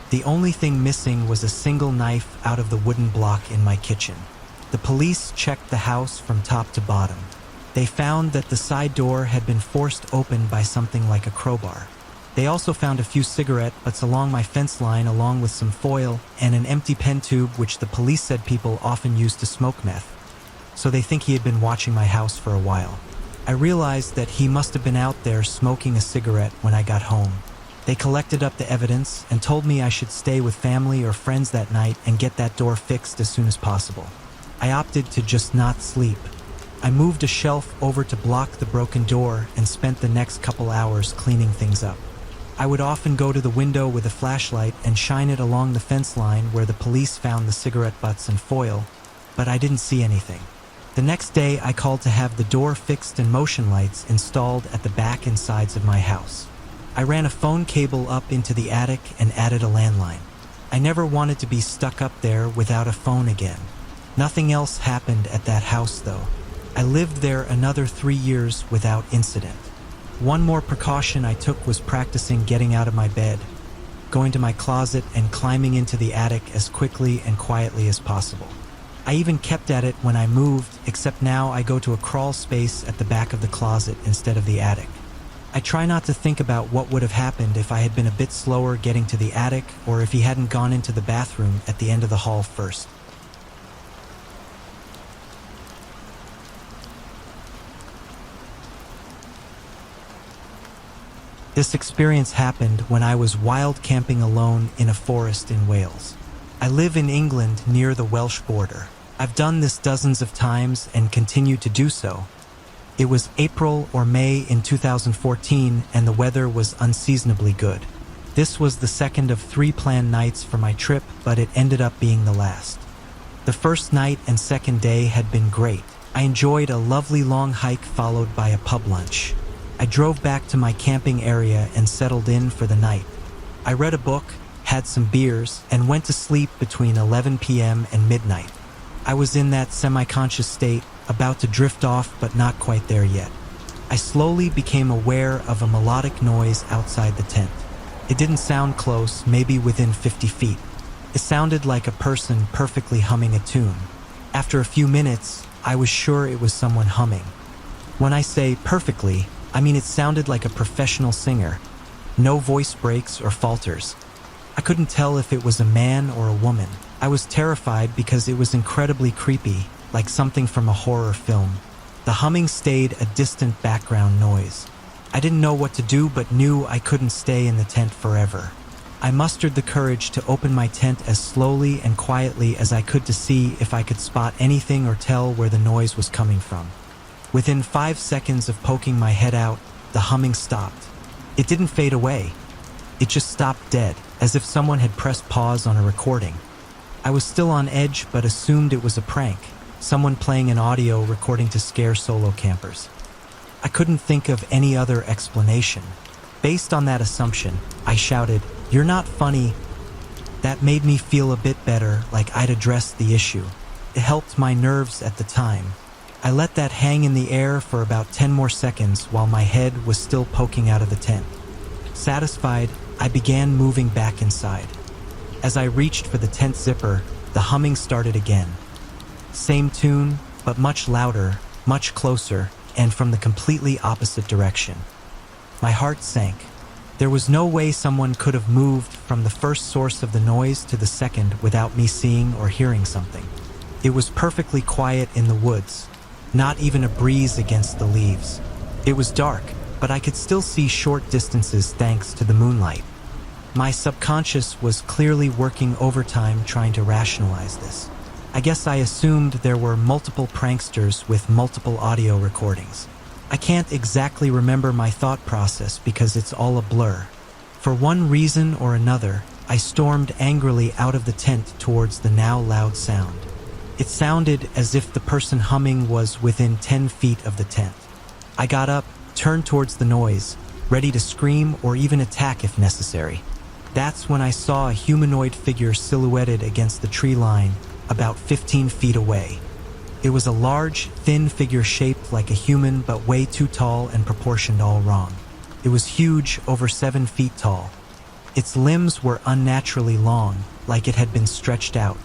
the only thing missing was a single knife out of the wooden block in my kitchen. The police checked the house from top to bottom. They found that the side door had been forced open by something like a crowbar. They also found a few cigarette butts along my fence line, along with some foil and an empty pen tube, which the police said people often used to smoke meth. So they think he had been watching my house for a while. I realized that he must have been out there smoking a cigarette when I got home. They collected up the evidence and told me I should stay with family or friends that night and get that door fixed as soon as possible. I opted to just not sleep. I moved a shelf over to block the broken door and spent the next couple hours cleaning things up. I would often go to the window with a flashlight and shine it along the fence line where the police found the cigarette butts and foil, but I didn't see anything. The next day, I called to have the door fixed and motion lights installed at the back and sides of my house. I ran a phone cable up into the attic and added a landline. I never wanted to be stuck up there without a phone again. Nothing else happened at that house though. I lived there another 3 years without incident. One more precaution I took was practicing getting out of my bed, going to my closet and climbing into the attic as quickly and quietly as possible. I even kept at it when I moved, except now I go to a crawl space at the back of the closet instead of the attic. I try not to think about what would have happened if I had been a bit slower getting to the attic or if he hadn't gone into the bathroom at the end of the hall first. This experience happened when I was wild camping alone in a forest in Wales. I live in England near the Welsh border. I've done this dozens of times and continue to do so. It was April or May in 2014 and the weather was unseasonably good. This was the second of 3 planned nights for my trip, but it ended up being the last. The first night and second day had been great. I enjoyed a lovely long hike followed by a pub lunch. I drove back to my camping area and settled in for the night. I read a book, had some beers, and went to sleep between 11 p.m. and midnight. I was in that semi-conscious state, about to drift off but not quite there yet. I slowly became aware of a melodic noise outside the tent. It didn't sound close, maybe within 50 feet. It sounded like a person perfectly humming a tune. After a few minutes, I was sure it was someone humming. When I say perfectly, I mean it sounded like a professional singer. No voice breaks or falters. I couldn't tell if it was a man or a woman. I was terrified because it was incredibly creepy, like something from a horror film. The humming stayed a distant background noise. I didn't know what to do but knew I couldn't stay in the tent forever. I mustered the courage to open my tent as slowly and quietly as I could to see if I could spot anything or tell where the noise was coming from. Within 5 seconds of poking my head out, the humming stopped. It didn't fade away. It just stopped dead, as if someone had pressed pause on a recording. I was still on edge but assumed it was a prank, someone playing an audio recording to scare solo campers. I couldn't think of any other explanation. Based on that assumption, I shouted, "You're not funny." That made me feel a bit better, like I'd addressed the issue. It helped my nerves at the time. I let that hang in the air for about 10 more seconds while my head was still poking out of the tent. Satisfied, I began moving back inside. As I reached for the tent zipper, the humming started again. Same tune, but much louder, much closer, and from the completely opposite direction. My heart sank. There was no way someone could have moved from the first source of the noise to the second without me seeing or hearing something. It was perfectly quiet in the woods, not even a breeze against the leaves. It was dark, but I could still see short distances thanks to the moonlight. My subconscious was clearly working overtime trying to rationalize this. I guess I assumed there were multiple pranksters with multiple audio recordings. I can't exactly remember my thought process because it's all a blur. For one reason or another, I stormed angrily out of the tent towards the now loud sound. It sounded as if the person humming was within 10 feet of the tent. I got up, turned towards the noise, ready to scream or even attack if necessary. That's when I saw a humanoid figure silhouetted against the tree line, about 15 feet away. It was a large, thin figure shaped like a human but way too tall and proportioned all wrong. It was huge, over 7 feet tall. Its limbs were unnaturally long, like it had been stretched out.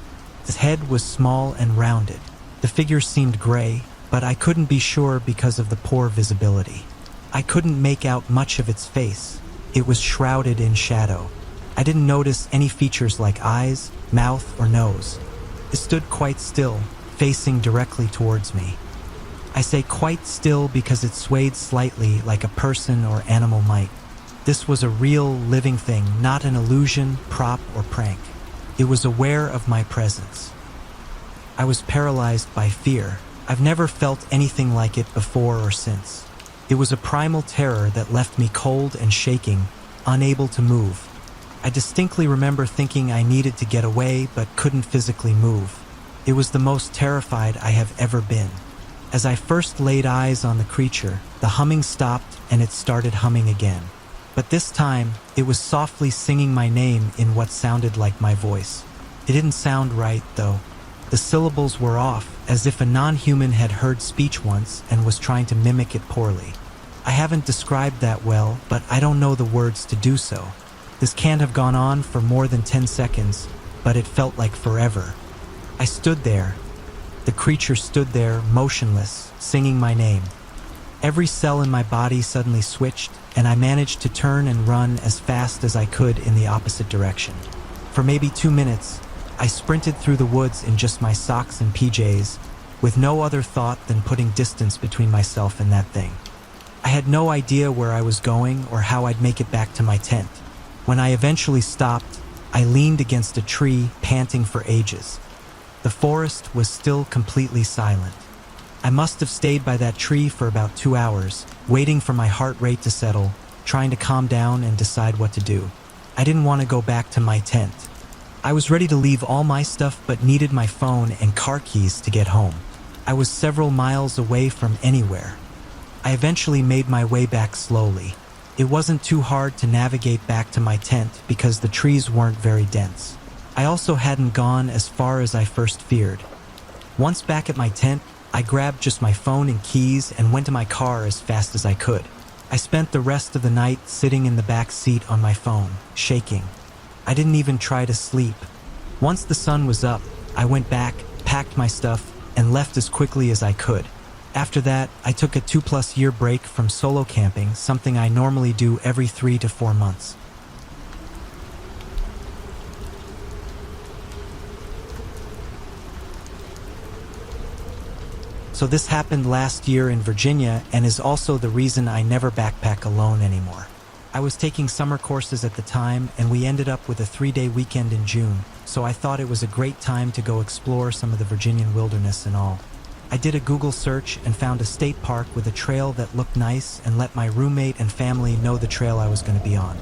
Its head was small and rounded. The figure seemed gray, but I couldn't be sure because of the poor visibility. I couldn't make out much of its face. It was shrouded in shadow. I didn't notice any features like eyes, mouth, or nose. It stood quite still, facing directly towards me. I say quite still because it swayed slightly like a person or animal might. This was a real, living thing, not an illusion, prop, or prank. It was aware of my presence. I was paralyzed by fear. I've never felt anything like it before or since. It was a primal terror that left me cold and shaking, unable to move. I distinctly remember thinking I needed to get away but couldn't physically move. It was the most terrified I have ever been. As I first laid eyes on the creature, the humming stopped and it started humming again. But this time, it was softly singing my name in what sounded like my voice. It didn't sound right, though. The syllables were off, as if a non-human had heard speech once and was trying to mimic it poorly. I haven't described that well, but I don't know the words to do so. This can't have gone on for more than 10 seconds, but it felt like forever. I stood there. The creature stood there, motionless, singing my name. Every cell in my body suddenly switched, and I managed to turn and run as fast as I could in the opposite direction. For maybe 2 minutes, I sprinted through the woods in just my socks and PJs, with no other thought than putting distance between myself and that thing. I had no idea where I was going or how I'd make it back to my tent. When I eventually stopped, I leaned against a tree, panting for ages. The forest was still completely silent. I must have stayed by that tree for about 2 hours, waiting for my heart rate to settle, trying to calm down and decide what to do. I didn't want to go back to my tent. I was ready to leave all my stuff but needed my phone and car keys to get home. I was several miles away from anywhere. I eventually made my way back slowly. It wasn't too hard to navigate back to my tent because the trees weren't very dense. I also hadn't gone as far as I first feared. Once back at my tent, I grabbed just my phone and keys and went to my car as fast as I could. I spent the rest of the night sitting in the back seat on my phone, shaking. I didn't even try to sleep. Once the sun was up, I went back, packed my stuff, and left as quickly as I could. After that, I took a 2+ year break from solo camping, something I normally do every 3 to 4 months. So this happened last year in Virginia and is also the reason I never backpack alone anymore. I was taking summer courses at the time and we ended up with a 3-day weekend in June, so I thought it was a great time to go explore some of the Virginian wilderness and all. I did a Google search and found a state park with a trail that looked nice and let my roommate and family know the trail I was going to be on.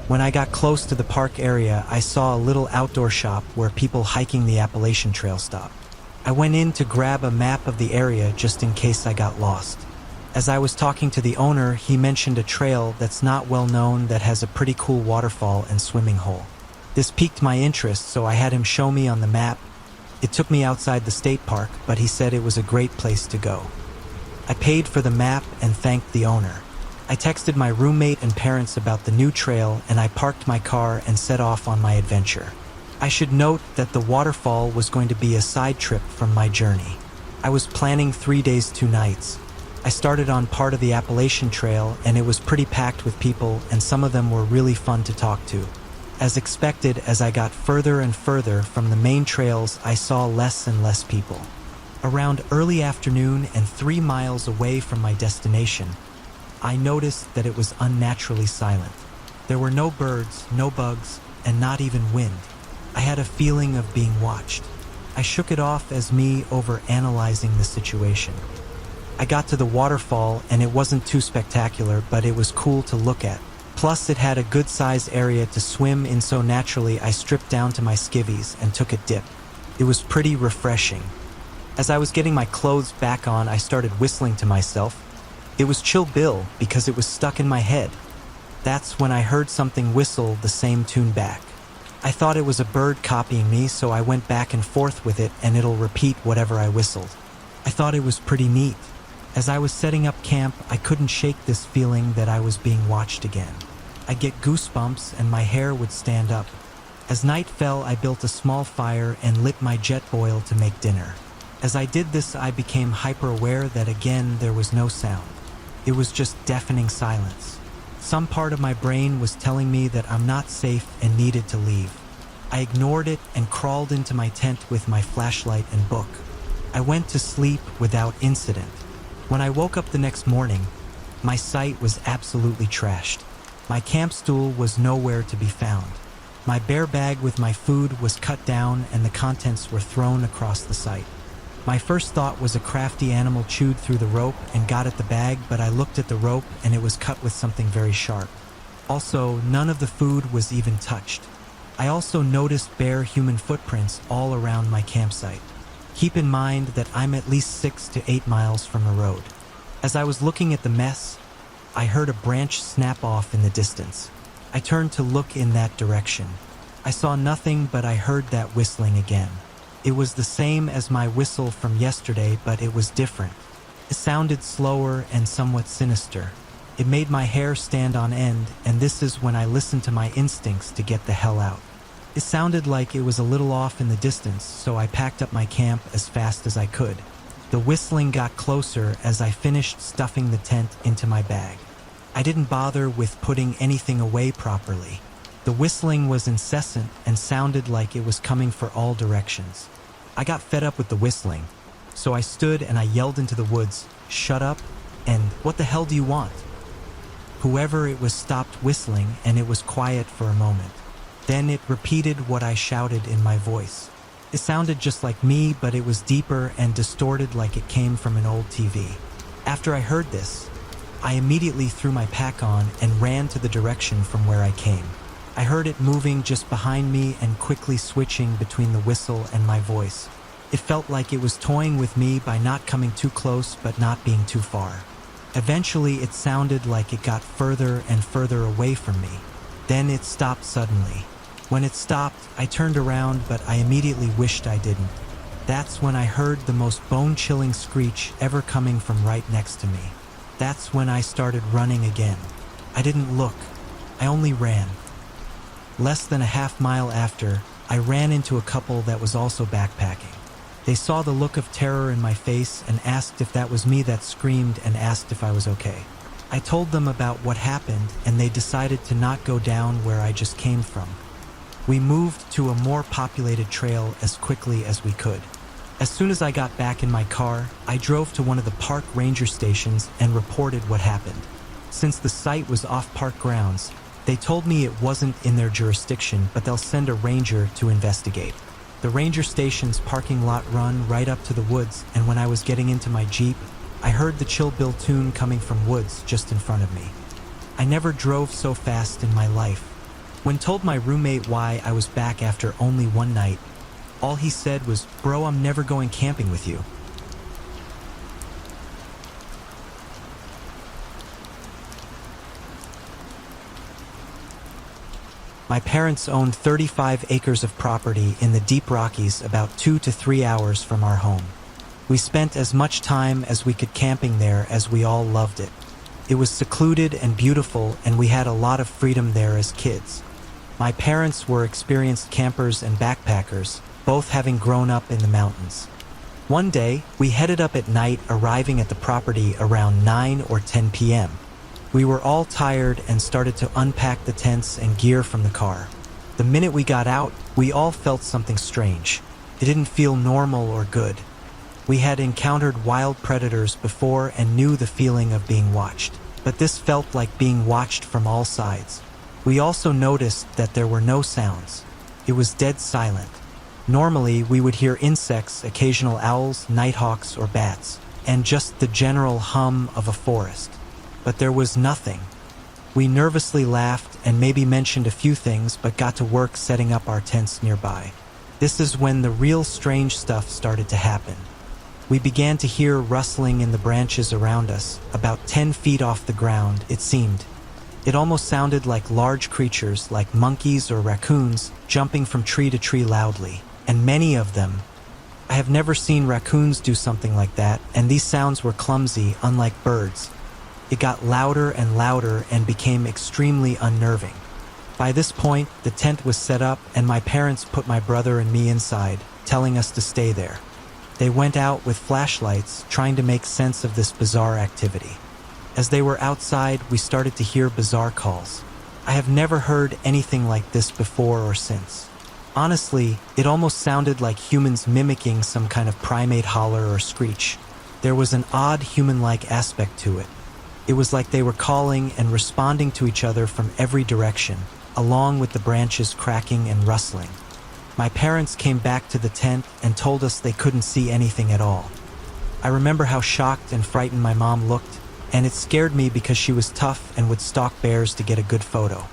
When I got close to the park area, I saw a little outdoor shop where people hiking the Appalachian Trail stopped. I went in to grab a map of the area just in case I got lost. As I was talking to the owner, he mentioned a trail that's not well known that has a pretty cool waterfall and swimming hole. This piqued my interest, so I had him show me on the map. It took me outside the state park, but he said it was a great place to go. I paid for the map and thanked the owner. I texted my roommate and parents about the new trail and I parked my car and set off on my adventure. I should note that the waterfall was going to be a side trip from my journey. I was planning 3 days, 2 nights. I started on part of the Appalachian Trail and it was pretty packed with people and some of them were really fun to talk to. As expected, as I got further and further from the main trails, I saw less and less people. Around early afternoon and 3 miles away from my destination, I noticed that it was unnaturally silent. There were no birds, no bugs, and not even wind. I had a feeling of being watched. I shook it off as me over-analyzing the situation. I got to the waterfall and it wasn't too spectacular, but it was cool to look at. Plus it had a good-sized area to swim in, so naturally I stripped down to my skivvies and took a dip. It was pretty refreshing. As I was getting my clothes back on, I started whistling to myself. It was Chill Bill because it was stuck in my head. That's when I heard something whistle the same tune back. I thought it was a bird copying me, so I went back and forth with it and it'll repeat whatever I whistled. I thought it was pretty neat. As I was setting up camp, I couldn't shake this feeling that I was being watched again. I'd get goosebumps and my hair would stand up. As night fell, I built a small fire and lit my jet boil to make dinner. As I did this, I became hyper-aware that again there was no sound. It was just deafening silence. Some part of my brain was telling me that I'm not safe and needed to leave. I ignored it and crawled into my tent with my flashlight and book. I went to sleep without incident. When I woke up the next morning, my site was absolutely trashed. My camp stool was nowhere to be found. My bear bag with my food was cut down and the contents were thrown across the site. My first thought was a crafty animal chewed through the rope and got at the bag, but I looked at the rope and it was cut with something very sharp. Also, none of the food was even touched. I also noticed bare human footprints all around my campsite. Keep in mind that I'm at least 6 to 8 miles from a road. As I was looking at the mess, I heard a branch snap off in the distance. I turned to look in that direction. I saw nothing, but I heard that whistling again. It was the same as my whistle from yesterday, but it was different. It sounded slower and somewhat sinister. It made my hair stand on end, and this is when I listened to my instincts to get the hell out. It sounded like it was a little off in the distance, so I packed up my camp as fast as I could. The whistling got closer as I finished stuffing the tent into my bag. I didn't bother with putting anything away properly. The whistling was incessant and sounded like it was coming for all directions. I got fed up with the whistling, so I stood and I yelled into the woods, "Shut up," and "What the hell do you want?" Whoever it was stopped whistling and it was quiet for a moment. Then it repeated what I shouted in my voice. It sounded just like me, but it was deeper and distorted like it came from an old TV. After I heard this, I immediately threw my pack on and ran to the direction from where I came. I heard it moving just behind me and quickly switching between the whistle and my voice. It felt like it was toying with me by not coming too close but not being too far. Eventually, it sounded like it got further and further away from me. Then it stopped suddenly. When it stopped, I turned around, but I immediately wished I didn't. That's when I heard the most bone-chilling screech ever coming from right next to me. That's when I started running again. I didn't look. I only ran. Less than a half-mile after, I ran into a couple that was also backpacking. They saw the look of terror in my face and asked if that was me that screamed and asked if I was okay. I told them about what happened, and they decided to not go down where I just came from. We moved to a more populated trail as quickly as we could. As soon as I got back in my car, I drove to one of the park ranger stations and reported what happened. Since the site was off park grounds, they told me it wasn't in their jurisdiction, but they'll send a ranger to investigate. The ranger station's parking lot run right up to the woods, and when I was getting into my Jeep, I heard the Chill Bill tune coming from woods just in front of me. I never drove so fast in my life. When told my roommate why I was back after only one night, all he said was, "Bro, I'm never going camping with you." My parents owned 35 acres of property in the deep Rockies about 2 to 3 hours from our home. We spent as much time as we could camping there as we all loved it. It was secluded and beautiful, and we had a lot of freedom there as kids. My parents were experienced campers and backpackers, both having grown up in the mountains. One day, we headed up at night, arriving at the property around 9 or 10 p.m. We were all tired and started to unpack the tents and gear from the car. The minute we got out, we all felt something strange. It didn't feel normal or good. We had encountered wild predators before and knew the feeling of being watched, but this felt like being watched from all sides. We also noticed that there were no sounds. It was dead silent. Normally, we would hear insects, occasional owls, nighthawks, or bats, and just the general hum of a forest. But there was nothing. We nervously laughed and maybe mentioned a few things, but got to work setting up our tents nearby. This is when the real strange stuff started to happen. We began to hear rustling in the branches around us, about 10 feet off the ground, it seemed. It almost sounded like large creatures, like monkeys or raccoons, jumping from tree to tree loudly, and many of them. I have never seen raccoons do something like that, and these sounds were clumsy, unlike birds. It got louder and louder and became extremely unnerving. By this point, the tent was set up, and my parents put my brother and me inside, telling us to stay there. They went out with flashlights, trying to make sense of this bizarre activity. As they were outside, we started to hear bizarre calls. I have never heard anything like this before or since. Honestly, it almost sounded like humans mimicking some kind of primate holler or screech. There was an odd human-like aspect to it. It was like they were calling and responding to each other from every direction, along with the branches cracking and rustling. My parents came back to the tent and told us they couldn't see anything at all. I remember how shocked and frightened my mom looked, and it scared me because she was tough and would stalk bears to get a good photo.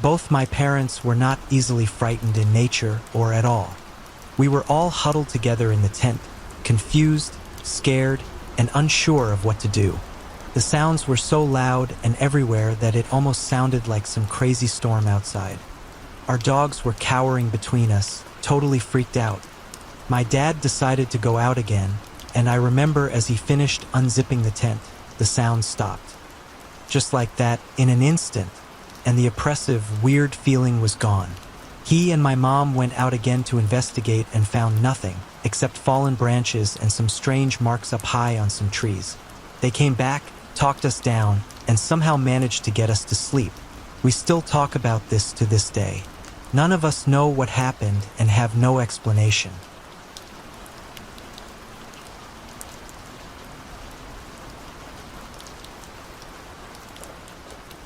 Both my parents were not easily frightened in nature or at all. We were all huddled together in the tent, confused, scared, and unsure of what to do. The sounds were so loud and everywhere that it almost sounded like some crazy storm outside. Our dogs were cowering between us, totally freaked out. My dad decided to go out again, and I remember as he finished unzipping the tent, the sound stopped. Just like that, in an instant, and the oppressive, weird feeling was gone. He and my mom went out again to investigate and found nothing, except fallen branches and some strange marks up high on some trees. They came back, talked us down, and somehow managed to get us to sleep. We still talk about this to this day. None of us know what happened and have no explanation.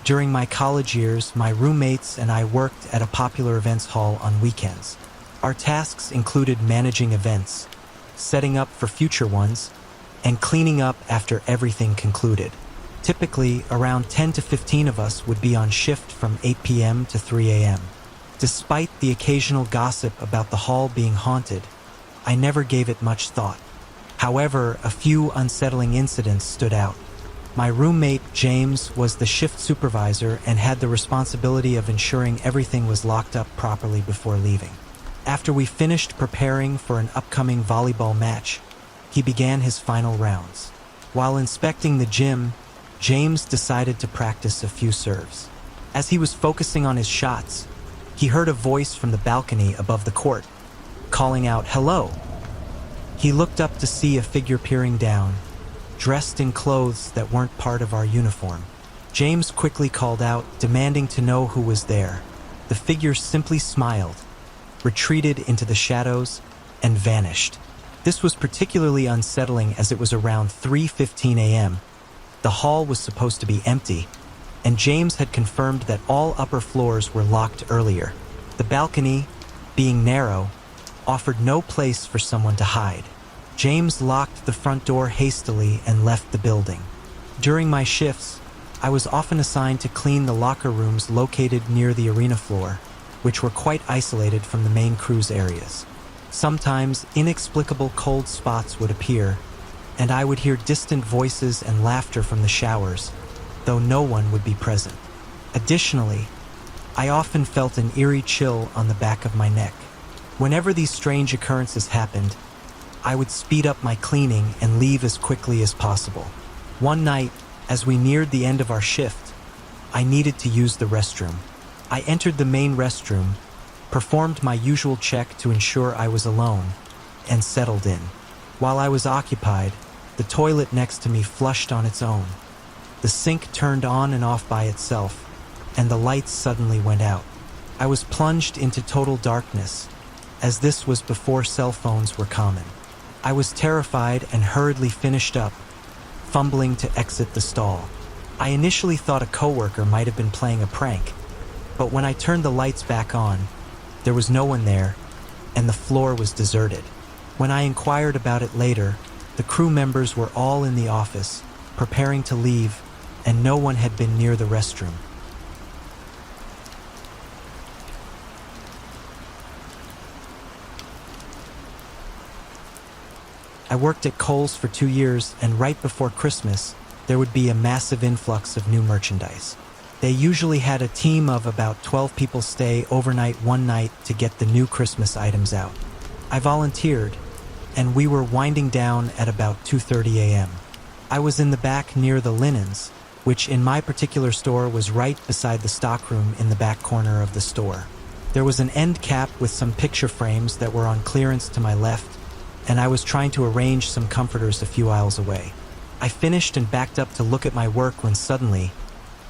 During my college years, my roommates and I worked at a popular events hall on weekends. Our tasks included managing events, setting up for future ones, and cleaning up after everything concluded. Typically, around 10 to 15 of us would be on shift from 8 p.m. to 3 a.m. Despite the occasional gossip about the hall being haunted, I never gave it much thought. However, a few unsettling incidents stood out. My roommate, James, was the shift supervisor and had the responsibility of ensuring everything was locked up properly before leaving. After we finished preparing for an upcoming volleyball match, he began his final rounds. While inspecting the gym, James decided to practice a few serves. As he was focusing on his shots, he heard a voice from the balcony above the court, calling out, "Hello." He looked up to see a figure peering down, dressed in clothes that weren't part of our uniform. James quickly called out, demanding to know who was there. The figure simply smiled, retreated into the shadows, and vanished. This was particularly unsettling as it was around 3:15 a.m. The hall was supposed to be empty, and James had confirmed that all upper floors were locked earlier. The balcony, being narrow, offered no place for someone to hide. James locked the front door hastily and left the building. During my shifts, I was often assigned to clean the locker rooms located near the arena floor, which were quite isolated from the main cruise areas. Sometimes inexplicable cold spots would appear, and I would hear distant voices and laughter from the showers, though no one would be present. Additionally, I often felt an eerie chill on the back of my neck. Whenever these strange occurrences happened, I would speed up my cleaning and leave as quickly as possible. One night, as we neared the end of our shift, I needed to use the restroom. I entered the main restroom, performed my usual check to ensure I was alone, and settled in. While I was occupied, the toilet next to me flushed on its own. The sink turned on and off by itself, and the lights suddenly went out. I was plunged into total darkness, as this was before cell phones were common. I was terrified and hurriedly finished up, fumbling to exit the stall. I initially thought a coworker might have been playing a prank, but when I turned the lights back on, there was no one there, and the floor was deserted. When I inquired about it later, the crew members were all in the office, preparing to leave, and no one had been near the restroom. I worked at Kohl's for 2 years, and right before Christmas, there would be a massive influx of new merchandise. They usually had a team of about 12 people stay overnight one night to get the new Christmas items out. I volunteered, and we were winding down at about 2:30 a.m. I was in the back near the linens, which in my particular store was right beside the stockroom in the back corner of the store. There was an end cap with some picture frames that were on clearance to my left, and I was trying to arrange some comforters a few aisles away. I finished and backed up to look at my work when suddenly,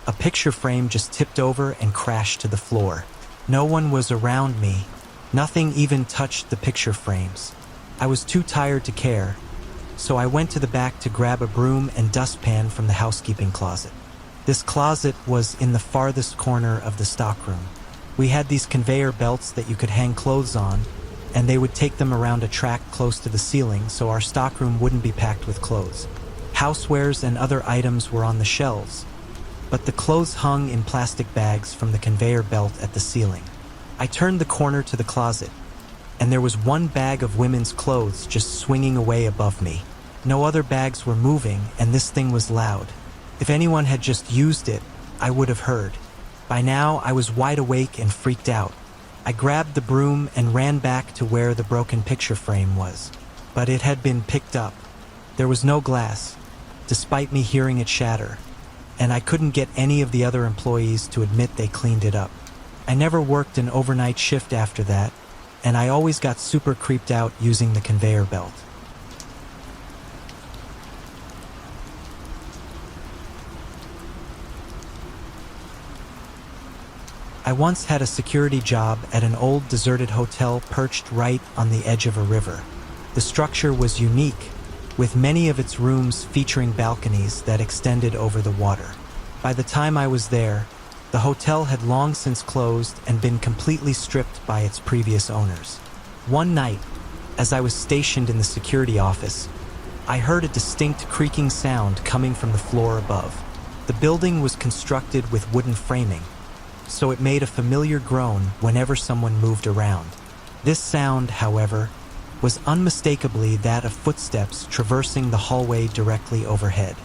a picture frame just tipped over and crashed to the floor. No one was around me. Nothing even touched the picture frames. I was too tired to care, so I went to the back to grab a broom and dustpan from the housekeeping closet. This closet was in the farthest corner of the stockroom. We had these conveyor belts that you could hang clothes on, and they would take them around a track close to the ceiling so our stockroom wouldn't be packed with clothes. Housewares and other items were on the shelves, but the clothes hung in plastic bags from the conveyor belt at the ceiling. I turned the corner to the closet, and there was one bag of women's clothes just swinging away above me. No other bags were moving, and this thing was loud. If anyone had just used it, I would have heard. By now, I was wide awake and freaked out. I grabbed the broom and ran back to where the broken picture frame was, but it had been picked up. There was no glass, despite me hearing it shatter, and I couldn't get any of the other employees to admit they cleaned it up. I never worked an overnight shift after that, and I always got super creeped out using the conveyor belt. I once had a security job at an old deserted hotel perched right on the edge of a river. The structure was unique, with many of its rooms featuring balconies that extended over the water. By the time I was there, the hotel had long since closed and been completely stripped by its previous owners. One night, as I was stationed in the security office, I heard a distinct creaking sound coming from the floor above. The building was constructed with wooden framing, so it made a familiar groan whenever someone moved around. This sound, however, was unmistakably that of footsteps traversing the hallway directly overhead.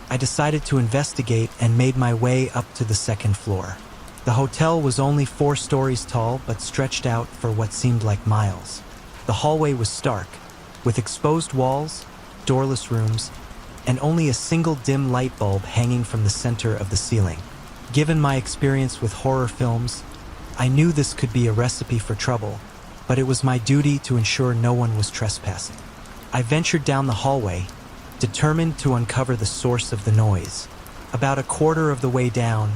I decided to investigate and made my way up to the second floor. The hotel was only 4 stories tall but stretched out for what seemed like miles. The hallway was stark, with exposed walls, doorless rooms, and only a single dim light bulb hanging from the center of the ceiling. Given my experience with horror films, I knew this could be a recipe for trouble, but it was my duty to ensure no one was trespassing. I ventured down the hallway, determined to uncover the source of the noise. About a quarter of the way down,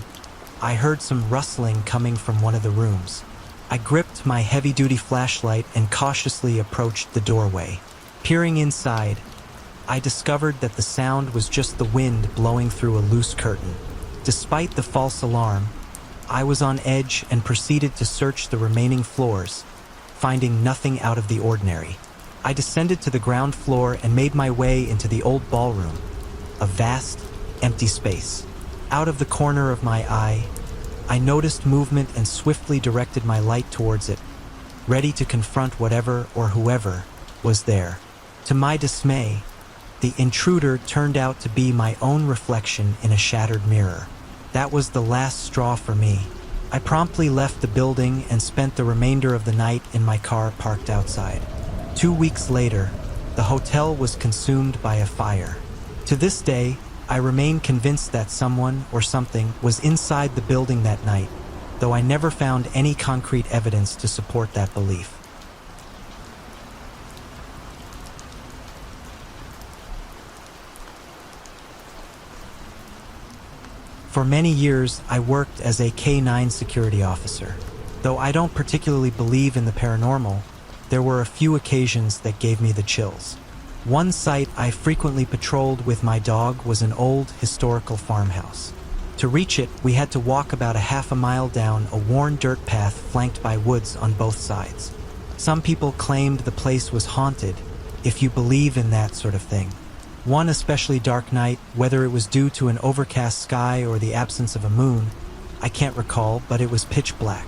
I heard some rustling coming from one of the rooms. I gripped my heavy-duty flashlight and cautiously approached the doorway. Peering inside, I discovered that the sound was just the wind blowing through a loose curtain. Despite the false alarm, I was on edge and proceeded to search the remaining floors, finding nothing out of the ordinary. I descended to the ground floor and made my way into the old ballroom, a vast, empty space. Out of the corner of my eye, I noticed movement and swiftly directed my light towards it, ready to confront whatever or whoever was there. To my dismay, the intruder turned out to be my own reflection in a shattered mirror. That was the last straw for me. I promptly left the building and spent the remainder of the night in my car parked outside. 2 weeks later, the hotel was consumed by a fire. To this day, I remain convinced that someone or something was inside the building that night, though I never found any concrete evidence to support that belief. For many years, I worked as a K-9 security officer. Though I don't particularly believe in the paranormal, there were a few occasions that gave me the chills. One site I frequently patrolled with my dog was an old, historical farmhouse. To reach it, we had to walk about a half a mile down a worn dirt path flanked by woods on both sides. Some people claimed the place was haunted, if you believe in that sort of thing. One especially dark night, whether it was due to an overcast sky or the absence of a moon, I can't recall, but it was pitch black.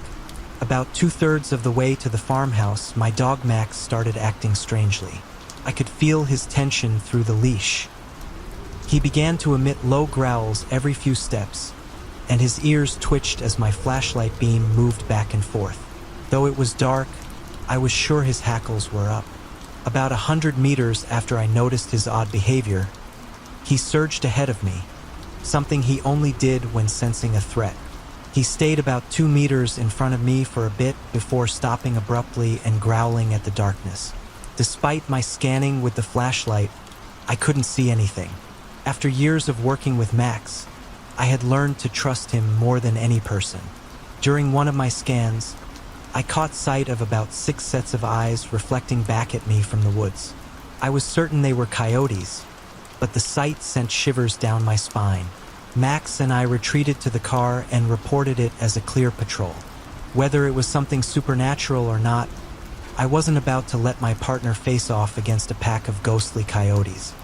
About 2/3 of the way to the farmhouse, my dog Max started acting strangely. I could feel his tension through the leash. He began to emit low growls every few steps, and his ears twitched as my flashlight beam moved back and forth. Though it was dark, I was sure his hackles were up. About 100 meters after I noticed his odd behavior, he surged ahead of me, something he only did when sensing a threat. He stayed about 2 meters in front of me for a bit before stopping abruptly and growling at the darkness. Despite my scanning with the flashlight, I couldn't see anything. After years of working with Max, I had learned to trust him more than any person. During one of my scans, I caught sight of about 6 sets of eyes reflecting back at me from the woods. I was certain they were coyotes, but the sight sent shivers down my spine. Max and I retreated to the car and reported it as a clear patrol. Whether it was something supernatural or not, I wasn't about to let my partner face off against a pack of ghostly coyotes.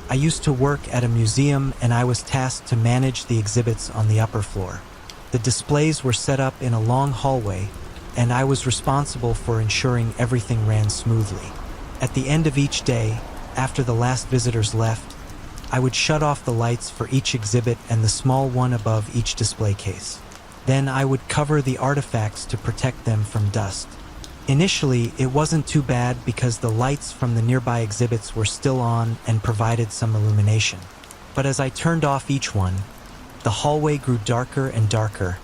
I used to work at a museum and I was tasked to manage the exhibits on the upper floor. The displays were set up in a long hallway, and I was responsible for ensuring everything ran smoothly. At the end of each day, after the last visitors left, I would shut off the lights for each exhibit and the small one above each display case. Then I would cover the artifacts to protect them from dust. Initially, it wasn't too bad because the lights from the nearby exhibits were still on and provided some illumination. But as I turned off each one, the hallway grew darker and darker,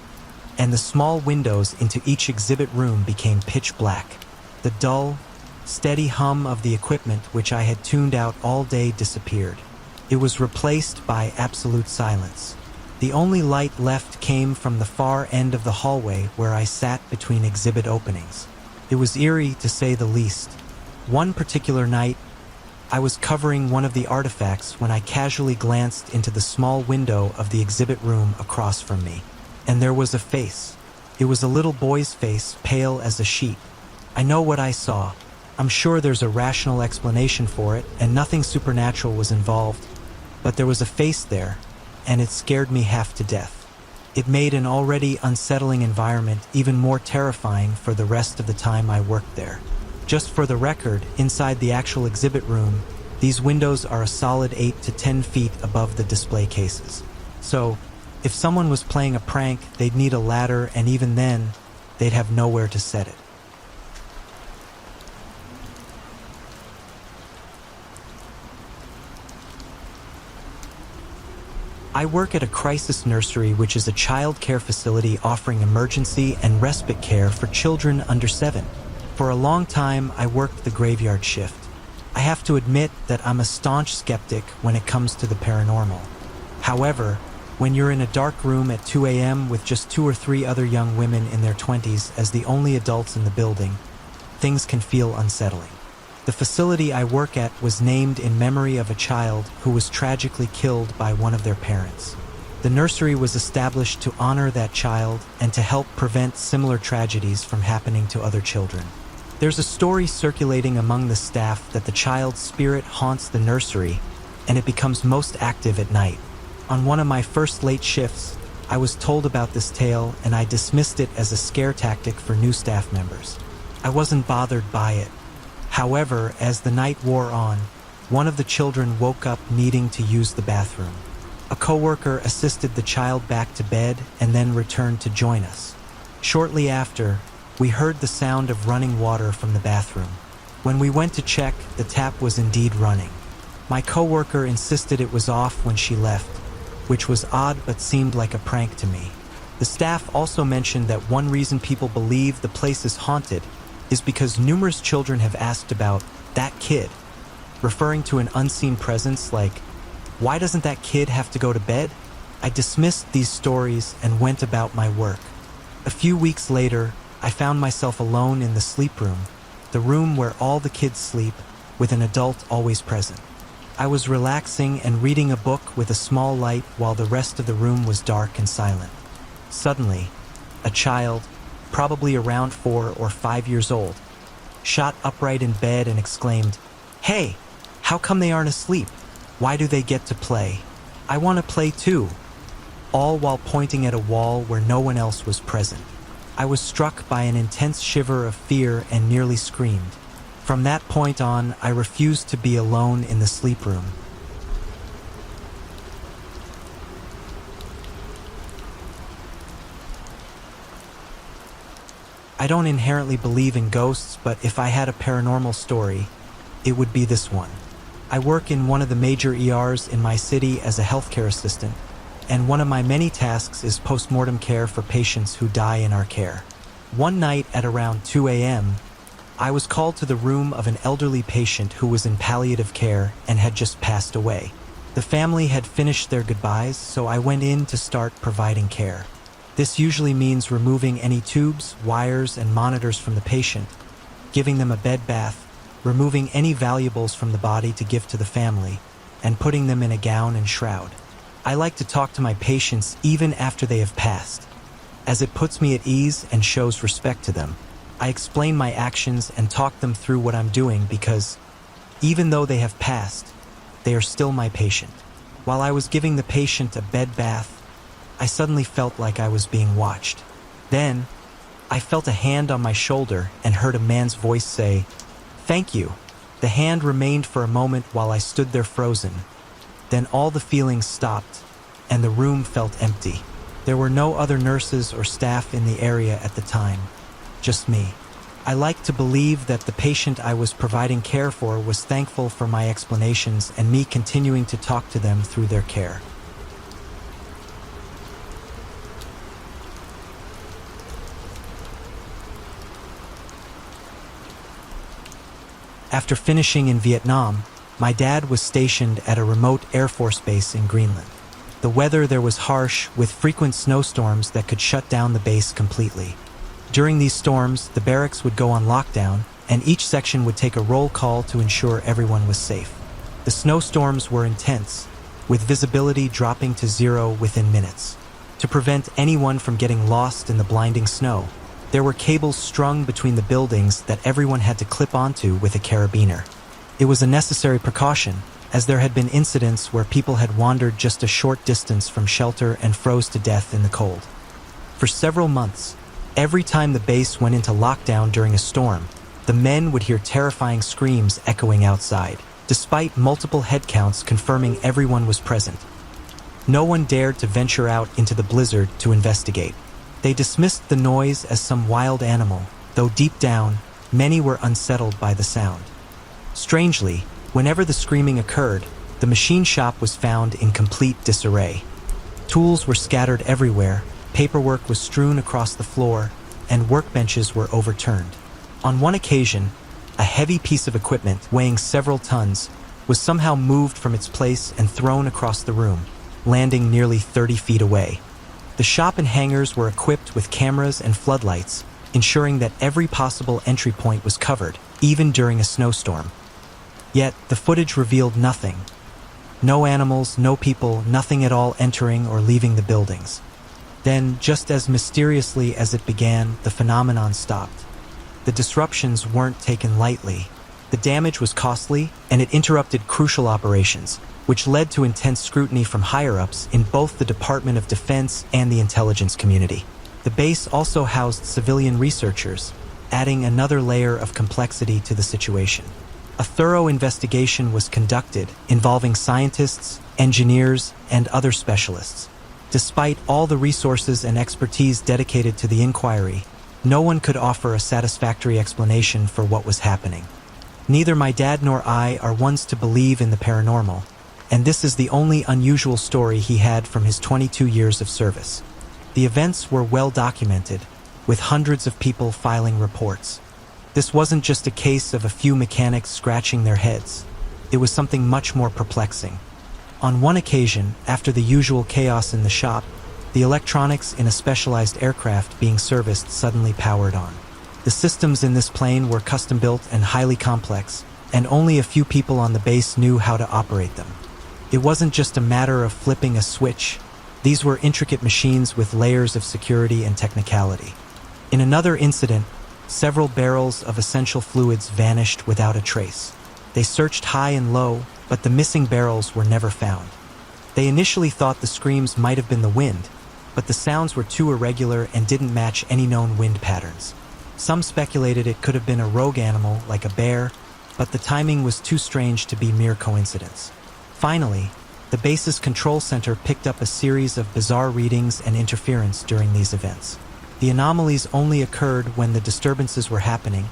and the small windows into each exhibit room became pitch black. The dull, steady hum of the equipment which I had tuned out all day disappeared. It was replaced by absolute silence. The only light left came from the far end of the hallway where I sat between exhibit openings. It was eerie, to say the least. One particular night, I was covering one of the artifacts when I casually glanced into the small window of the exhibit room across from me. And there was a face. It was a little boy's face, pale as a sheet. I know what I saw. I'm sure there's a rational explanation for it, and nothing supernatural was involved. But there was a face there, and it scared me half to death. It made an already unsettling environment even more terrifying for the rest of the time I worked there. Just for the record, inside the actual exhibit room, these windows are a solid 8 to 10 feet above the display cases. So, if someone was playing a prank, they'd need a ladder, and even then, they'd have nowhere to set it. I work at a crisis nursery, which is a child care facility offering emergency and respite care for children under 7. For a long time, I worked the graveyard shift. I have to admit that I'm a staunch skeptic when it comes to the paranormal. However, when you're in a dark room at 2 a.m. with just 2 or 3 other young women in their 20s as the only adults in the building, things can feel unsettling. The facility I work at was named in memory of a child who was tragically killed by one of their parents. The nursery was established to honor that child and to help prevent similar tragedies from happening to other children. There's a story circulating among the staff that the child's spirit haunts the nursery and it becomes most active at night. On one of my first late shifts, I was told about this tale and I dismissed it as a scare tactic for new staff members. I wasn't bothered by it. However, as the night wore on, one of the children woke up needing to use the bathroom. A coworker assisted the child back to bed and then returned to join us. Shortly after, we heard the sound of running water from the bathroom. When we went to check, the tap was indeed running. My coworker insisted it was off when she left, which was odd but seemed like a prank to me. The staff also mentioned that one reason people believe the place is haunted is because numerous children have asked about that kid, referring to an unseen presence like, why doesn't that kid have to go to bed? I dismissed these stories and went about my work. A few weeks later, I found myself alone in the sleep room, the room where all the kids sleep, with an adult always present. I was relaxing and reading a book with a small light while the rest of the room was dark and silent. Suddenly, a child, probably around 4 or 5 years old, shot upright in bed and exclaimed, "Hey, how come they aren't asleep? Why do they get to play? I want to play too," all while pointing at a wall where no one else was present. I was struck by an intense shiver of fear and nearly screamed. From that point on, I refused to be alone in the sleep room. I don't inherently believe in ghosts, but if I had a paranormal story, it would be this one. I work in one of the major ERs in my city as a healthcare assistant, and one of my many tasks is post-mortem care for patients who die in our care. One night at around 2 a.m., I was called to the room of an elderly patient who was in palliative care and had just passed away. The family had finished their goodbyes, so I went in to start providing care. This usually means removing any tubes, wires, and monitors from the patient, giving them a bed bath, removing any valuables from the body to give to the family, and putting them in a gown and shroud. I like to talk to my patients even after they have passed, as it puts me at ease and shows respect to them. I explain my actions and talk them through what I'm doing because, even though they have passed, they are still my patient. While I was giving the patient a bed bath, I suddenly felt like I was being watched. Then, I felt a hand on my shoulder and heard a man's voice say, "Thank you." The hand remained for a moment while I stood there frozen. Then all the feelings stopped, and the room felt empty. There were no other nurses or staff in the area at the time, just me. I like to believe that the patient I was providing care for was thankful for my explanations and me continuing to talk to them through their care. After finishing in Vietnam, my dad was stationed at a remote Air Force base in Greenland. The weather there was harsh, with frequent snowstorms that could shut down the base completely. During these storms, the barracks would go on lockdown, and each section would take a roll call to ensure everyone was safe. The snowstorms were intense, with visibility dropping to 0 within minutes. To prevent anyone from getting lost in the blinding snow, There were cables strung between the buildings that everyone had to clip onto with a carabiner. It was a necessary precaution, as there had been incidents where people had wandered just a short distance from shelter and froze to death in the cold. For several months, every time the base went into lockdown during a storm, the men would hear terrifying screams echoing outside, despite multiple head counts confirming everyone was present. No one dared to venture out into the blizzard to investigate. They dismissed the noise as some wild animal, though deep down, many were unsettled by the sound. Strangely, whenever the screaming occurred, the machine shop was found in complete disarray. Tools were scattered everywhere, paperwork was strewn across the floor, and workbenches were overturned. On one occasion, a heavy piece of equipment weighing several tons was somehow moved from its place and thrown across the room, landing nearly 30 feet away. The shop and hangars were equipped with cameras and floodlights, ensuring that every possible entry point was covered, even during a snowstorm. Yet, the footage revealed nothing. No animals, no people, nothing at all entering or leaving the buildings. Then, just as mysteriously as it began, the phenomenon stopped. The disruptions weren't taken lightly. The damage was costly, and it interrupted crucial operations, which led to intense scrutiny from higher-ups in both the Department of Defense and the intelligence community. The base also housed civilian researchers, adding another layer of complexity to the situation. A thorough investigation was conducted, involving scientists, engineers, and other specialists. Despite all the resources and expertise dedicated to the inquiry, no one could offer a satisfactory explanation for what was happening. Neither my dad nor I are ones to believe in the paranormal, and this is the only unusual story he had from his 22 years of service. The events were well documented, with hundreds of people filing reports. This wasn't just a case of a few mechanics scratching their heads. It was something much more perplexing. On one occasion, after the usual chaos in the shop, the electronics in a specialized aircraft being serviced suddenly powered on. The systems in this plane were custom-built and highly complex, and only a few people on the base knew how to operate them. It wasn't just a matter of flipping a switch. These were intricate machines with layers of security and technicality. In another incident, several barrels of essential fluids vanished without a trace. They searched high and low, but the missing barrels were never found. They initially thought the screams might have been the wind, but the sounds were too irregular and didn't match any known wind patterns. Some speculated it could have been a rogue animal, like a bear, but the timing was too strange to be mere coincidence. Finally, the base's control center picked up a series of bizarre readings and interference during these events. The anomalies only occurred when the disturbances were happening,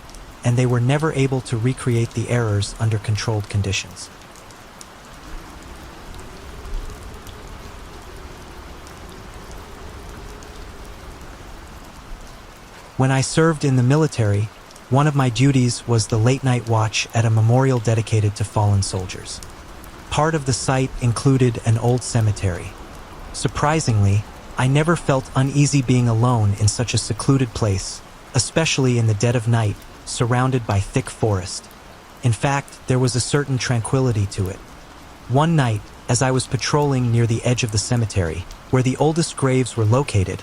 and they were never able to recreate the errors under controlled conditions. When I served in the military, one of my duties was the late-night watch at a memorial dedicated to fallen soldiers. Part of the site included an old cemetery. Surprisingly, I never felt uneasy being alone in such a secluded place, especially in the dead of night, surrounded by thick forest. In fact, there was a certain tranquility to it. One night, as I was patrolling near the edge of the cemetery, where the oldest graves were located,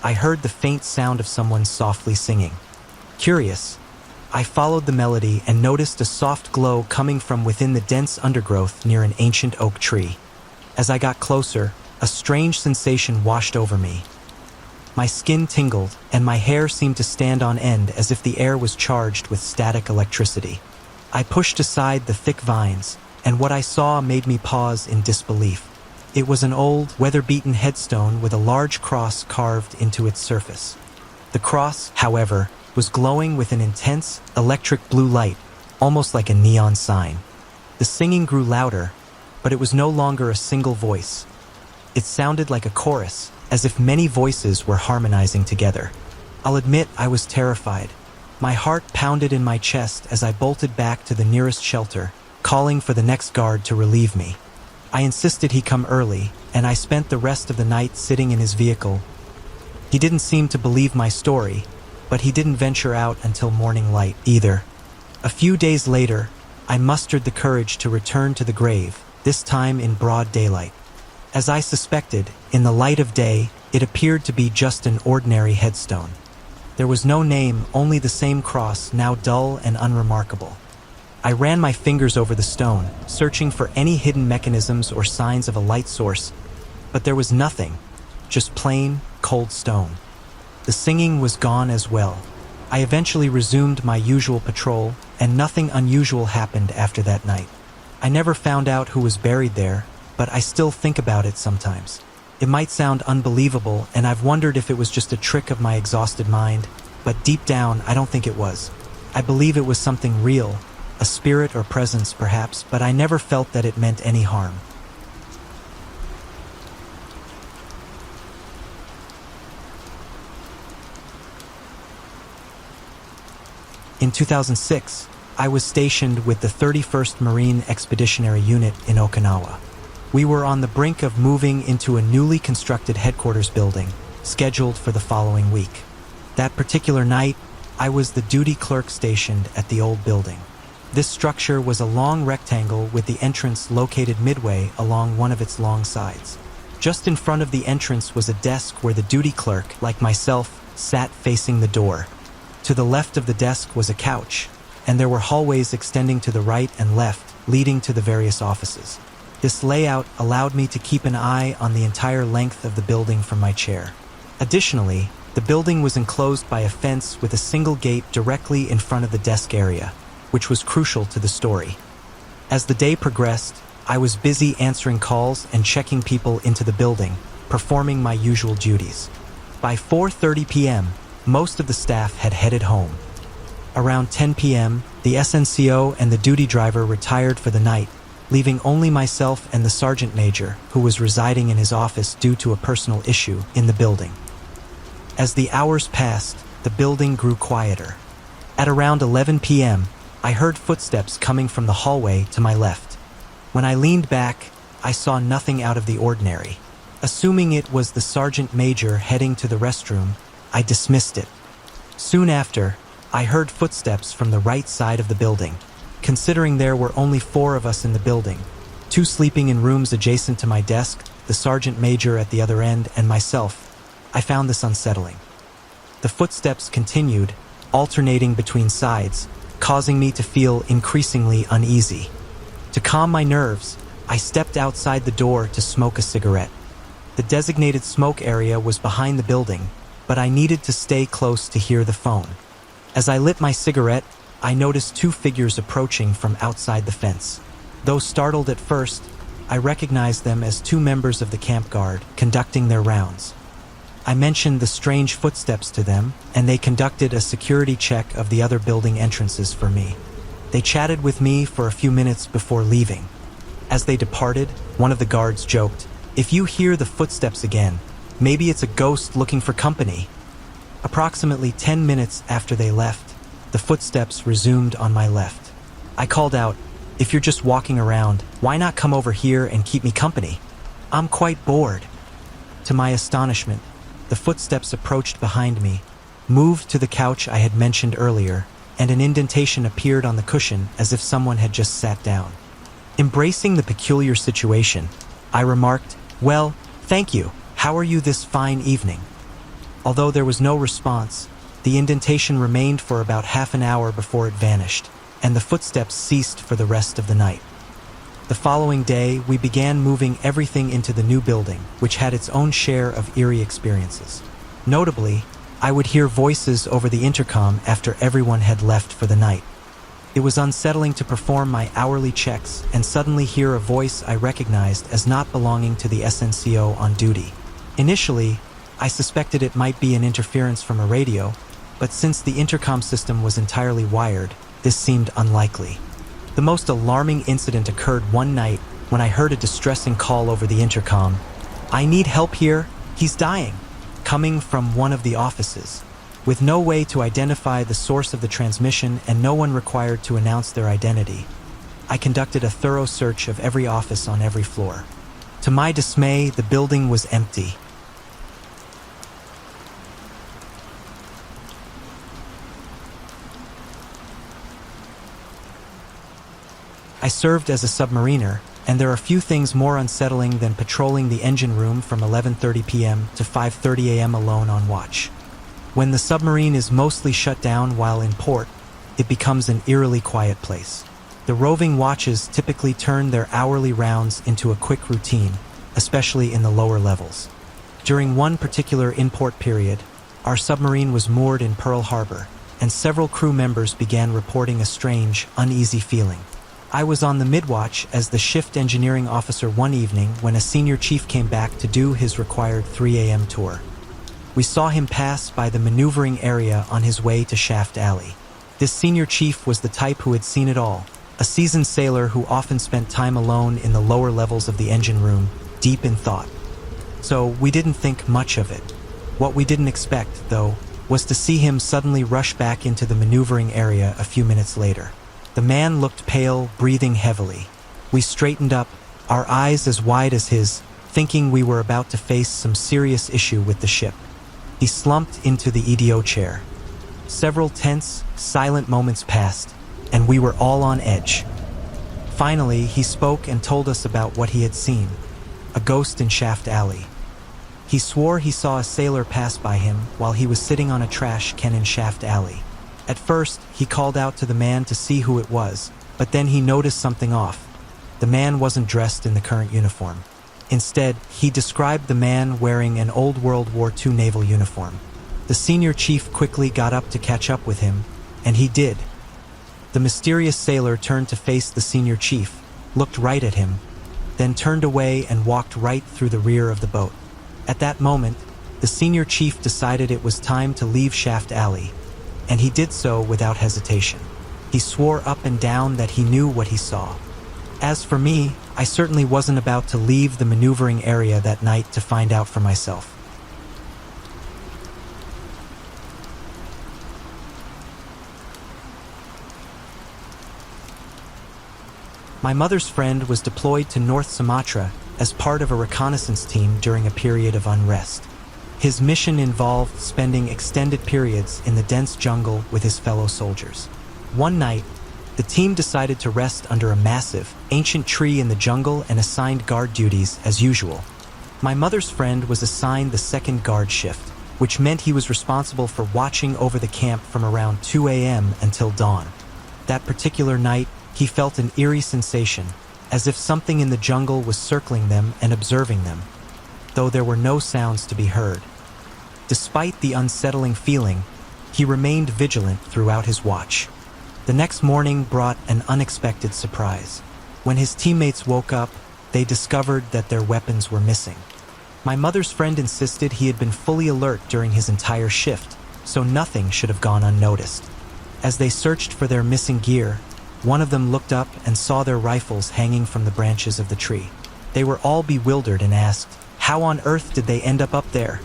I heard the faint sound of someone softly singing. Curious, I followed the melody and noticed a soft glow coming from within the dense undergrowth near an ancient oak tree. As I got closer, a strange sensation washed over me. My skin tingled, and my hair seemed to stand on end as if the air was charged with static electricity. I pushed aside the thick vines, and what I saw made me pause in disbelief. It was an old, weather-beaten headstone with a large cross carved into its surface. The cross, however, was glowing with an intense, electric blue light, almost like a neon sign. The singing grew louder, but it was no longer a single voice. It sounded like a chorus, as if many voices were harmonizing together. I'll admit I was terrified. My heart pounded in my chest as I bolted back to the nearest shelter, calling for the next guard to relieve me. I insisted he come early, and I spent the rest of the night sitting in his vehicle. He didn't seem to believe my story, but he didn't venture out until morning light either. A few days later, I mustered the courage to return to the grave, this time in broad daylight. As I suspected, in the light of day, it appeared to be just an ordinary headstone. There was no name, only the same cross, now dull and unremarkable. I ran my fingers over the stone, searching for any hidden mechanisms or signs of a light source, but there was nothing, just plain, cold stone. The singing was gone as well. I eventually resumed my usual patrol, and nothing unusual happened after that night. I never found out who was buried there, but I still think about it sometimes. It might sound unbelievable, and I've wondered if it was just a trick of my exhausted mind, but deep down, I don't think it was. I believe it was something real, a spirit or presence perhaps, but I never felt that it meant any harm. In 2006, I was stationed with the 31st Marine Expeditionary Unit in Okinawa. We were on the brink of moving into a newly constructed headquarters building, scheduled for the following week. That particular night, I was the duty clerk stationed at the old building. This structure was a long rectangle with the entrance located midway along one of its long sides. Just in front of the entrance was a desk where the duty clerk, like myself, sat facing the door. To the left of the desk was a couch, and there were hallways extending to the right and left, leading to the various offices. This layout allowed me to keep an eye on the entire length of the building from my chair. Additionally, the building was enclosed by a fence with a single gate directly in front of the desk area, which was crucial to the story. As the day progressed, I was busy answering calls and checking people into the building, performing my usual duties. By 4:30 p.m., most of the staff had headed home. Around 10 p.m., the SNCO and the duty driver retired for the night, leaving only myself and the sergeant major, who was residing in his office due to a personal issue, in the building. As the hours passed, the building grew quieter. At around 11 p.m., I heard footsteps coming from the hallway to my left. When I leaned back, I saw nothing out of the ordinary. Assuming it was the sergeant major heading to the restroom, I dismissed it. Soon after, I heard footsteps from the right side of the building. Considering there were only 4 of us in the building, 2 sleeping in rooms adjacent to my desk, the sergeant major at the other end, and myself, I found this unsettling. The footsteps continued, alternating between sides, causing me to feel increasingly uneasy. To calm my nerves, I stepped outside the door to smoke a cigarette. The designated smoke area was behind the building, but I needed to stay close to hear the phone. As I lit my cigarette, I noticed 2 figures approaching from outside the fence. Though startled at first, I recognized them as 2 members of the camp guard conducting their rounds. I mentioned the strange footsteps to them, and they conducted a security check of the other building entrances for me. They chatted with me for a few minutes before leaving. As they departed, one of the guards joked, "If you hear the footsteps again, maybe it's a ghost looking for company." Approximately 10 minutes after they left, the footsteps resumed on my left. I called out, "If you're just walking around, why not come over here and keep me company? I'm quite bored." To my astonishment, the footsteps approached behind me, moved to the couch I had mentioned earlier, and an indentation appeared on the cushion as if someone had just sat down. Embracing the peculiar situation, I remarked, "Well, thank you. How are you this fine evening?" Although there was no response, the indentation remained for about half an hour before it vanished, and the footsteps ceased for the rest of the night. The following day, we began moving everything into the new building, which had its own share of eerie experiences. Notably, I would hear voices over the intercom after everyone had left for the night. It was unsettling to perform my hourly checks and suddenly hear a voice I recognized as not belonging to the SNCO on duty. Initially, I suspected it might be an interference from a radio, but since the intercom system was entirely wired, this seemed unlikely. The most alarming incident occurred one night when I heard a distressing call over the intercom. "I need help here, he's dying," coming from one of the offices. With no way to identify the source of the transmission and no one required to announce their identity, I conducted a thorough search of every office on every floor. To my dismay, the building was empty. I served as a submariner, and there are few things more unsettling than patrolling the engine room from 11:30 p.m. to 5:30 a.m. alone on watch. When the submarine is mostly shut down while in port, it becomes an eerily quiet place. The roving watches typically turn their hourly rounds into a quick routine, especially in the lower levels. During one particular in-port period, our submarine was moored in Pearl Harbor, and several crew members began reporting a strange, uneasy feeling. I was on the midwatch as the shift engineering officer one evening when a senior chief came back to do his required 3 a.m. tour. We saw him pass by the maneuvering area on his way to Shaft Alley. This senior chief was the type who had seen it all, a seasoned sailor who often spent time alone in the lower levels of the engine room, deep in thought. So we didn't think much of it. What we didn't expect, though, was to see him suddenly rush back into the maneuvering area a few minutes later. The man looked pale, breathing heavily. We straightened up, our eyes as wide as his, thinking we were about to face some serious issue with the ship. He slumped into the EDO chair. Several tense, silent moments passed, and we were all on edge. Finally, he spoke and told us about what he had seen, a ghost in Shaft Alley. He swore he saw a sailor pass by him while he was sitting on a trash can in Shaft Alley. At first, he called out to the man to see who it was, but then he noticed something off. The man wasn't dressed in the current uniform. Instead, he described the man wearing an old World War II naval uniform. The senior chief quickly got up to catch up with him, and he did. The mysterious sailor turned to face the senior chief, looked right at him, then turned away and walked right through the rear of the boat. At that moment, the senior chief decided it was time to leave Shaft Alley, and he did so without hesitation. He swore up and down that he knew what he saw. As for me, I certainly wasn't about to leave the maneuvering area that night to find out for myself. My mother's friend was deployed to North Sumatra as part of a reconnaissance team during a period of unrest. His mission involved spending extended periods in the dense jungle with his fellow soldiers. One night, the team decided to rest under a massive, ancient tree in the jungle and assigned guard duties as usual. My mother's friend was assigned the second guard shift, which meant he was responsible for watching over the camp from around 2 a.m. until dawn. That particular night, he felt an eerie sensation, as if something in the jungle was circling them and observing them, though there were no sounds to be heard. Despite the unsettling feeling, he remained vigilant throughout his watch. The next morning brought an unexpected surprise. When his teammates woke up, they discovered that their weapons were missing. My mother's friend insisted he had been fully alert during his entire shift, so nothing should have gone unnoticed. As they searched for their missing gear, one of them looked up and saw their rifles hanging from the branches of the tree. They were all bewildered and asked, how on earth did they end up there?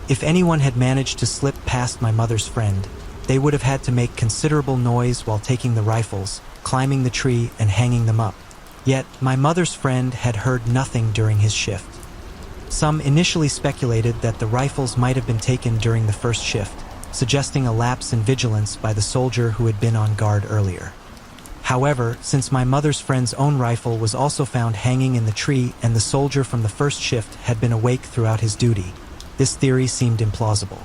If anyone had managed to slip past my mother's friend, they would have had to make considerable noise while taking the rifles, climbing the tree, and hanging them up. Yet, my mother's friend had heard nothing during his shift. Some initially speculated that the rifles might have been taken during the first shift, suggesting a lapse in vigilance by the soldier who had been on guard earlier. However, since my mother's friend's own rifle was also found hanging in the tree and the soldier from the first shift had been awake throughout his duty, this theory seemed implausible.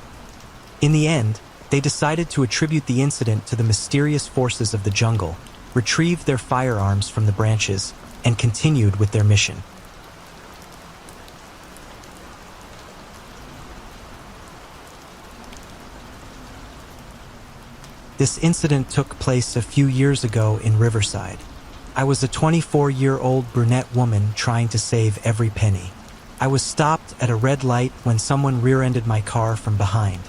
In the end, they decided to attribute the incident to the mysterious forces of the jungle, retrieved their firearms from the branches, and continued with their mission. This incident took place a few years ago in Riverside. I was a 24-year-old brunette woman trying to save every penny. I was stopped at a red light when someone rear-ended my car from behind.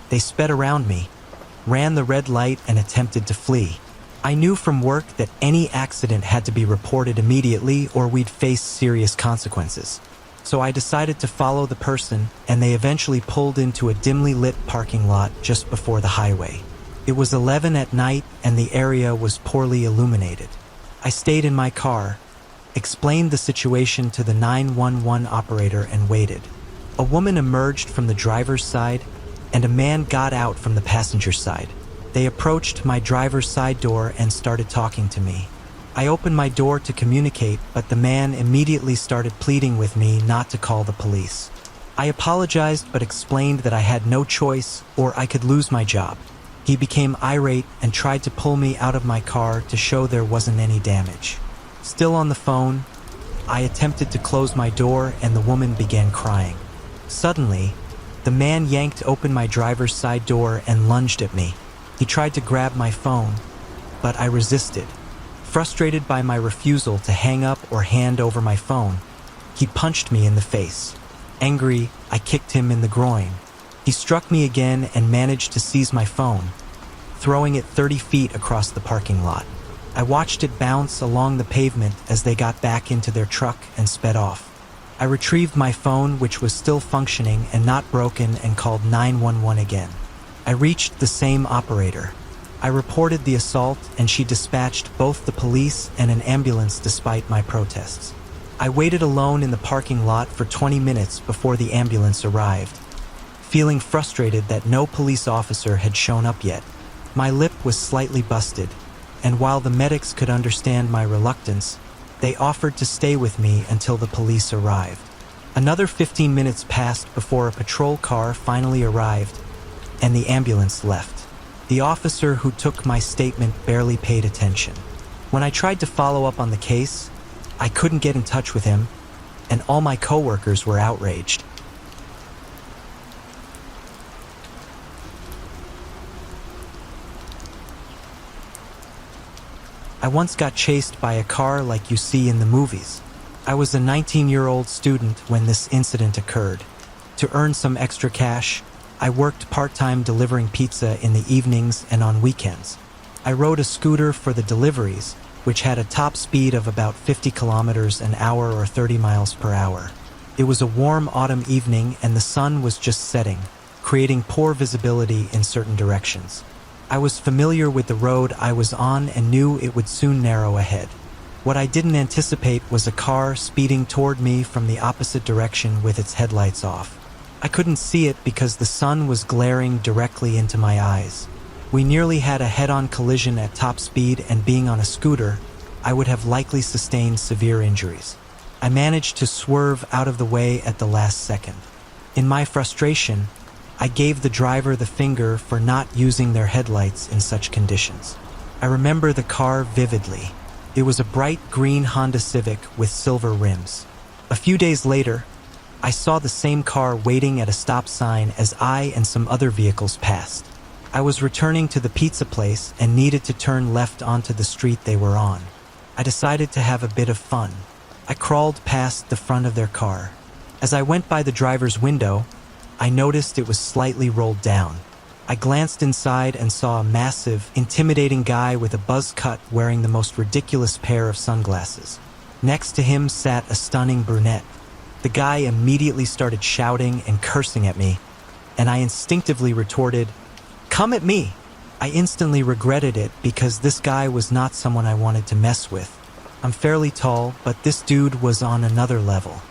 They sped around me, ran the red light, and attempted to flee. I knew from work that any accident had to be reported immediately or we'd face serious consequences. So I decided to follow the person, and they eventually pulled into a dimly lit parking lot just before the highway. It was 11 at night and the area was poorly illuminated. I stayed in my car, explained the situation to the 911 operator, and waited. A woman emerged from the driver's side and a man got out from the passenger side. They approached my driver's side door and started talking to me. I opened my door to communicate, but the man immediately started pleading with me not to call the police. I apologized but explained that I had no choice or I could lose my job. He became irate and tried to pull me out of my car to show there wasn't any damage. Still on the phone, I attempted to close my door and the woman began crying. Suddenly, the man yanked open my driver's side door and lunged at me. He tried to grab my phone, but I resisted. Frustrated by my refusal to hang up or hand over my phone, he punched me in the face. Angry, I kicked him in the groin. He struck me again and managed to seize my phone, throwing it 30 feet across the parking lot. I watched it bounce along the pavement as they got back into their truck and sped off. I retrieved my phone, which was still functioning and not broken, and called 911 again. I reached the same operator. I reported the assault and she dispatched both the police and an ambulance despite my protests. I waited alone in the parking lot for 20 minutes before the ambulance arrived, feeling frustrated that no police officer had shown up yet. My lip was slightly busted, and while the medics could understand my reluctance, they offered to stay with me until the police arrived. Another 15 minutes passed before a patrol car finally arrived, and the ambulance left. The officer who took my statement barely paid attention. When I tried to follow up on the case, I couldn't get in touch with him, and all my coworkers were outraged. I once got chased by a car like you see in the movies. I was a 19-year-old student when this incident occurred. To earn some extra cash, I worked part-time delivering pizza in the evenings and on weekends. I rode a scooter for the deliveries, which had a top speed of about 50 kilometers an hour or 30 miles per hour. It was a warm autumn evening and the sun was just setting, creating poor visibility in certain directions. I was familiar with the road I was on and knew it would soon narrow ahead. What I didn't anticipate was a car speeding toward me from the opposite direction with its headlights off. I couldn't see it because the sun was glaring directly into my eyes. We nearly had a head-on collision at top speed, and being on a scooter, I would have likely sustained severe injuries. I managed to swerve out of the way at the last second. In my frustration, I gave the driver the finger for not using their headlights in such conditions. I remember the car vividly. It was a bright green Honda Civic with silver rims. A few days later, I saw the same car waiting at a stop sign as I and some other vehicles passed. I was returning to the pizza place and needed to turn left onto the street they were on. I decided to have a bit of fun. I crawled past the front of their car. As I went by the driver's window, I noticed it was slightly rolled down. I glanced inside and saw a massive, intimidating guy with a buzz cut wearing the most ridiculous pair of sunglasses. Next to him sat a stunning brunette. The guy immediately started shouting and cursing at me, and I instinctively retorted, "Come at me!" I instantly regretted it because this guy was not someone I wanted to mess with. I'm fairly tall, but this dude was on another level.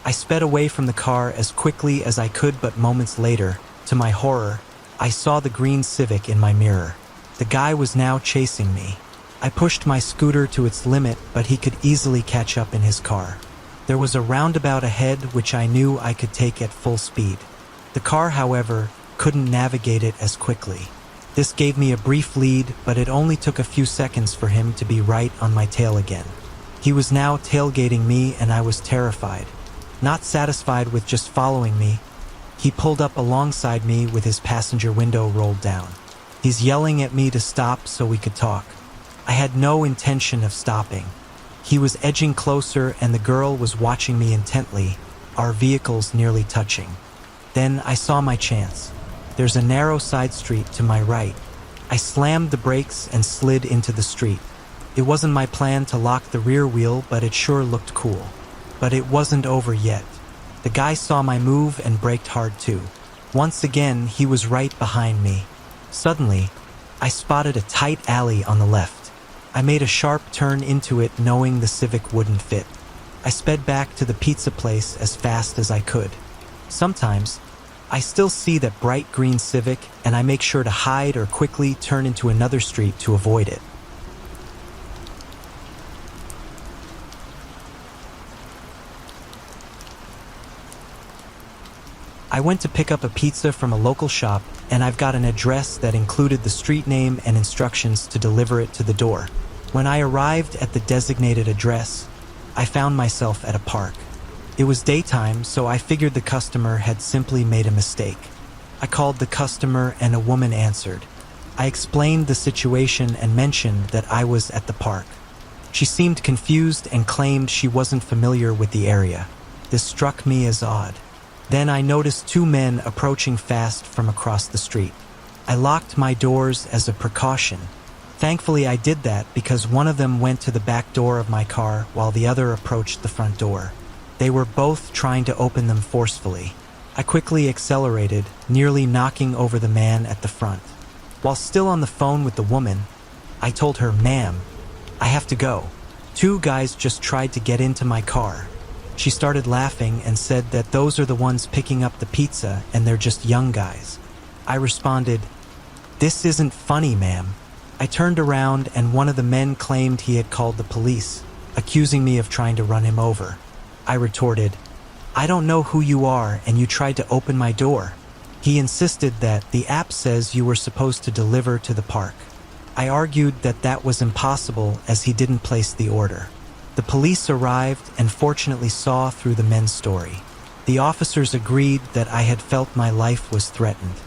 I sped away from the car as quickly as I could, but moments later, to my horror, I saw the green Civic in my mirror. The guy was now chasing me. I pushed my scooter to its limit, but he could easily catch up in his car. There was a roundabout ahead which I knew I could take at full speed. The car, however, couldn't navigate it as quickly. This gave me a brief lead, but it only took a few seconds for him to be right on my tail again. He was now tailgating me and I was terrified. Not satisfied with just following me, he pulled up alongside me with his passenger window rolled down. He's yelling at me to stop so we could talk. I had no intention of stopping. He was edging closer and the girl was watching me intently, our vehicles nearly touching. Then I saw my chance. There's a narrow side street to my right. I slammed the brakes and slid into the street. It wasn't my plan to lock the rear wheel, but it sure looked cool. But it wasn't over yet. The guy saw my move and braked hard too. Once again, he was right behind me. Suddenly, I spotted a tight alley on the left. I made a sharp turn into it knowing the Civic wouldn't fit. I sped back to the pizza place as fast as I could. Sometimes, I still see that bright green Civic and I make sure to hide or quickly turn into another street to avoid it. I went to pick up a pizza from a local shop, and I've got an address that included the street name and instructions to deliver it to the door. When I arrived at the designated address, I found myself at a park. It was daytime, so I figured the customer had simply made a mistake. I called the customer and a woman answered. I explained the situation and mentioned that I was at the park. She seemed confused and claimed she wasn't familiar with the area. This struck me as odd. Then I noticed two men approaching fast from across the street. I locked my doors as a precaution. Thankfully, I did that because one of them went to the back door of my car while the other approached the front door. They were both trying to open them forcefully. I quickly accelerated, nearly knocking over the man at the front. While still on the phone with the woman, I told her, "Ma'am, I have to go. Two guys just tried to get into my car." She started laughing and said that those are the ones picking up the pizza and they're just young guys. I responded, "This isn't funny, ma'am." I turned around and one of the men claimed he had called the police, accusing me of trying to run him over. I retorted, "I don't know who you are and you tried to open my door." He insisted that the app says you were supposed to deliver to the park. I argued that that was impossible as he didn't place the order. The police arrived and fortunately saw through the men's story. The officers agreed that I had felt my life was threatened.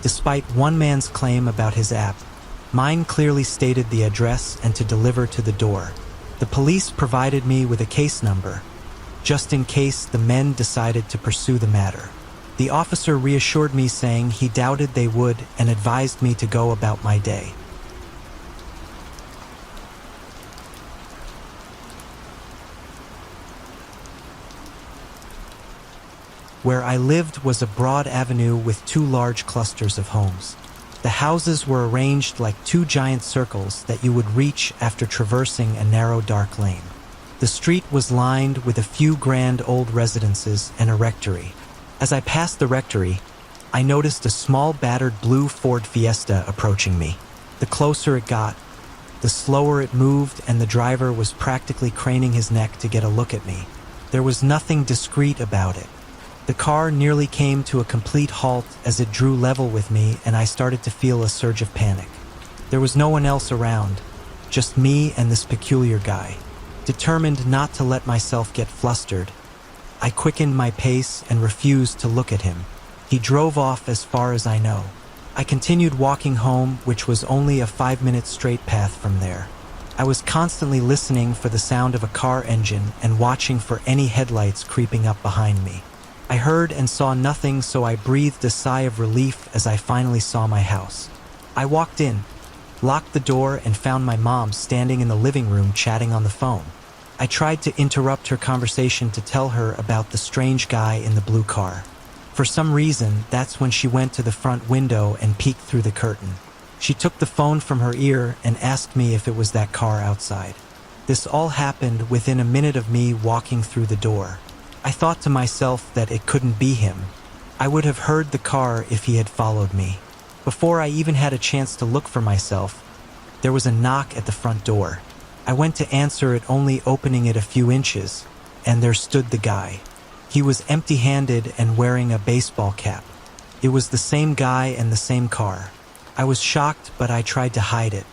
Despite one man's claim about his app, mine clearly stated the address and to deliver to the door. The police provided me with a case number, just in case the men decided to pursue the matter. The officer reassured me, saying he doubted they would, and advised me to go about my day. Where I lived was a broad avenue with two large clusters of homes. The houses were arranged like two giant circles that you would reach after traversing a narrow dark lane. The street was lined with a few grand old residences and a rectory. As I passed the rectory, I noticed a small battered blue Ford Fiesta approaching me. The closer it got, the slower it moved, and the driver was practically craning his neck to get a look at me. There was nothing discreet about it. The car nearly came to a complete halt as it drew level with me, and I started to feel a surge of panic. There was no one else around, just me and this peculiar guy. Determined not to let myself get flustered, I quickened my pace and refused to look at him. He drove off as far as I know. I continued walking home, which was only a 5-minute straight path from there. I was constantly listening for the sound of a car engine and watching for any headlights creeping up behind me. I heard and saw nothing, so I breathed a sigh of relief as I finally saw my house. I walked in, locked the door, and found my mom standing in the living room chatting on the phone. I tried to interrupt her conversation to tell her about the strange guy in the blue car. For some reason, that's when she went to the front window and peeked through the curtain. She took the phone from her ear and asked me if it was that car outside. This all happened within a minute of me walking through the door. I thought to myself that it couldn't be him. I would have heard the car if he had followed me. Before I even had a chance to look for myself, there was a knock at the front door. I went to answer it, only opening it a few inches, and there stood the guy. He was empty-handed and wearing a baseball cap. It was the same guy and the same car. I was shocked, but I tried to hide it.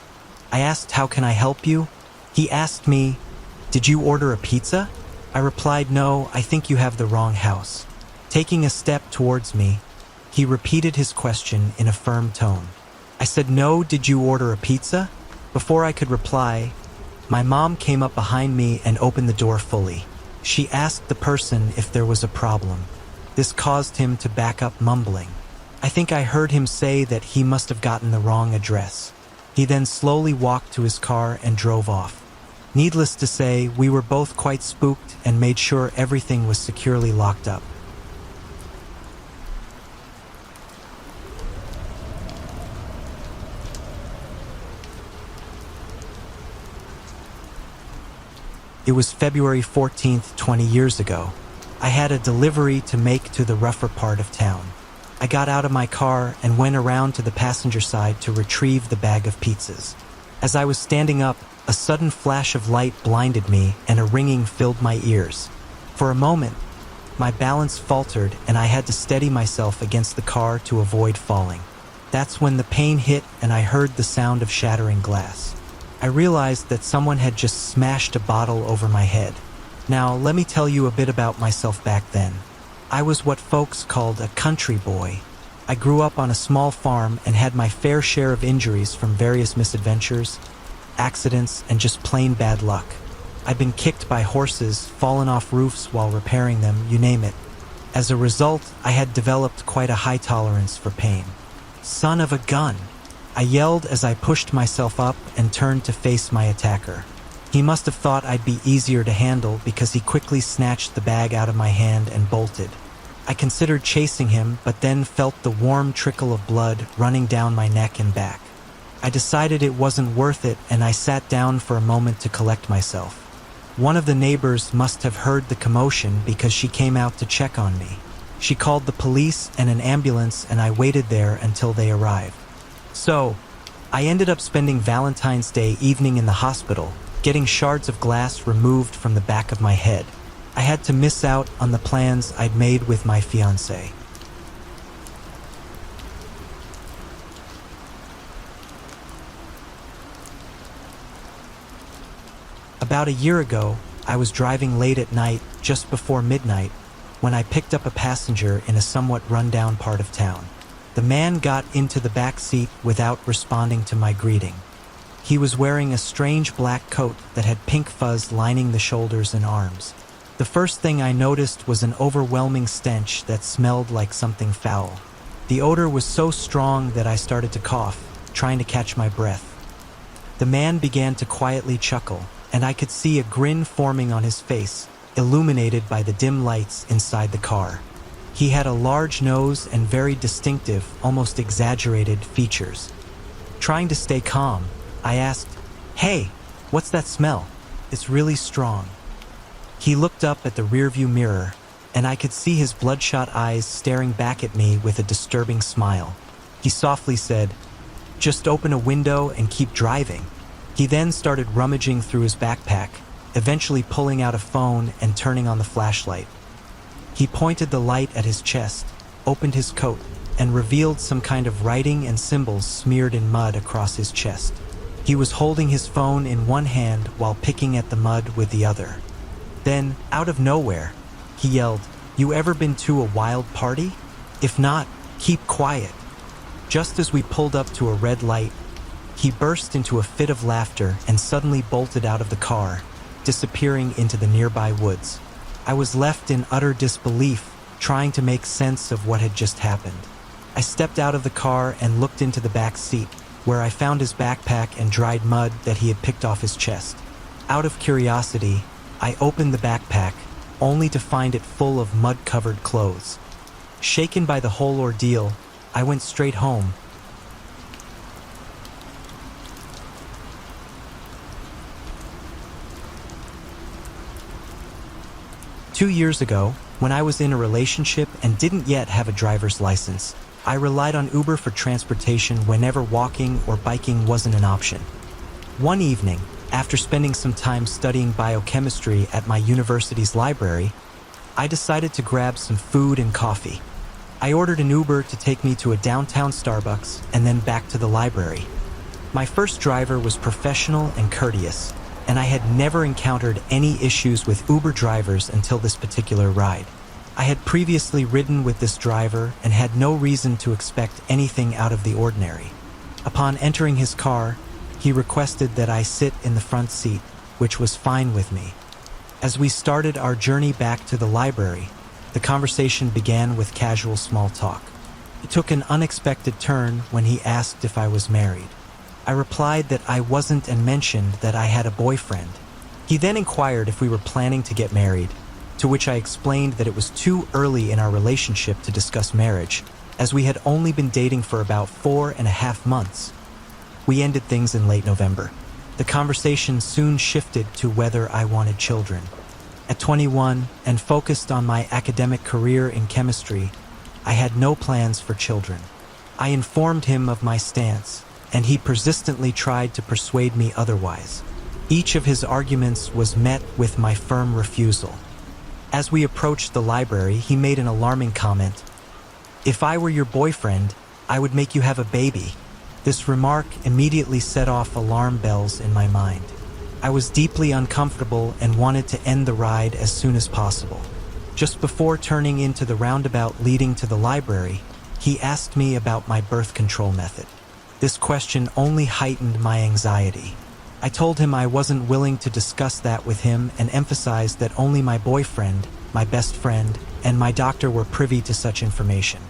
I asked, "How can I help you?" He asked me, "Did you order a pizza?" I replied, "No, I think you have the wrong house." Taking a step towards me, he repeated his question in a firm tone. I said, "No, did you order a pizza?" Before I could reply, my mom came up behind me and opened the door fully. She asked the person if there was a problem. This caused him to back up, mumbling. I think I heard him say that he must have gotten the wrong address. He then slowly walked to his car and drove off. Needless to say, we were both quite spooked and made sure everything was securely locked up. It was February 14th, 20 years ago. I had a delivery to make to the rougher part of town. I got out of my car and went around to the passenger side to retrieve the bag of pizzas. As I was standing up, a sudden flash of light blinded me and a ringing filled my ears. For a moment, My balance faltered and I had to steady myself against the car to avoid falling. That's when the pain hit and I heard the sound of shattering glass. I realized that someone had just smashed a bottle over my head. Now, let me tell you a bit about myself back then. I was what folks called a country boy. I grew up on a small farm and had my fair share of injuries from various misadventures, accidents, and just plain bad luck. I'd been kicked by horses, fallen off roofs while repairing them, you name it. As a result, I had developed quite a high tolerance for pain. Son of a gun! I yelled as I pushed myself up and turned to face my attacker. He must have thought I'd be easier to handle because he quickly snatched the bag out of my hand and bolted. I considered chasing him, but then felt the warm trickle of blood running down my neck and back. I decided it wasn't worth it and I sat down for a moment to collect myself. One of the neighbors must have heard the commotion because she came out to check on me. She called the police and an ambulance and I waited there until they arrived. So, I ended up spending Valentine's Day evening in the hospital, getting shards of glass removed from the back of my head. I had to miss out on the plans I'd made with my fiancée. About a year ago, I was driving late at night, just before midnight, when I picked up a passenger in a somewhat run-down part of town. The man got into the back seat without responding to my greeting. He was wearing a strange black coat that had pink fuzz lining the shoulders and arms. The first thing I noticed was an overwhelming stench that smelled like something foul. The odor was so strong that I started to cough, trying to catch my breath. The man began to quietly chuckle, and I could see a grin forming on his face, illuminated by the dim lights inside the car. He had a large nose and very distinctive, almost exaggerated features. Trying to stay calm, I asked, "Hey, what's that smell? It's really strong." He looked up at the rearview mirror, and I could see his bloodshot eyes staring back at me with a disturbing smile. He softly said, "Just open a window and keep driving." He then started rummaging through his backpack, eventually pulling out a phone and turning on the flashlight. He pointed the light at his chest, opened his coat, and revealed some kind of writing and symbols smeared in mud across his chest. He was holding his phone in one hand while picking at the mud with the other. Then, out of nowhere, he yelled, "You ever been to a wild party? If not, keep quiet." Just as we pulled up to a red light, he burst into a fit of laughter and suddenly bolted out of the car, disappearing into the nearby woods. I was left in utter disbelief, trying to make sense of what had just happened. I stepped out of the car and looked into the back seat, where I found his backpack and dried mud that he had picked off his chest. Out of curiosity, I opened the backpack, only to find it full of mud-covered clothes. Shaken by the whole ordeal, I went straight home. Two years ago, when I was in a relationship and didn't yet have a driver's license, I relied on Uber for transportation whenever walking or biking wasn't an option. One evening, after spending some time studying biochemistry at my university's library, I decided to grab some food and coffee. I ordered an Uber to take me to a downtown Starbucks and then back to the library. My first driver was professional and courteous, and I had never encountered any issues with Uber drivers until this particular ride. I had previously ridden with this driver and had no reason to expect anything out of the ordinary. Upon entering his car, he requested that I sit in the front seat, which was fine with me. As we started our journey back to the library, the conversation began with casual small talk. It took an unexpected turn when he asked if I was married. I replied that I wasn't and mentioned that I had a boyfriend. He then inquired if we were planning to get married, to which I explained that it was too early in our relationship to discuss marriage, as we had only been dating for about 4.5 months. We ended things in late November. The conversation soon shifted to whether I wanted children. At 21 and focused on my academic career in chemistry, I had no plans for children. I informed him of my stance, and he persistently tried to persuade me otherwise. Each of his arguments was met with my firm refusal. As we approached the library, he made an alarming comment. "If I were your boyfriend, I would make you have a baby." This remark immediately set off alarm bells in my mind. I was deeply uncomfortable and wanted to end the ride as soon as possible. Just before turning into the roundabout leading to the library, he asked me about my birth control method. This question only heightened my anxiety. I told him I wasn't willing to discuss that with him and emphasized that only my boyfriend, my best friend, and my doctor were privy to such information.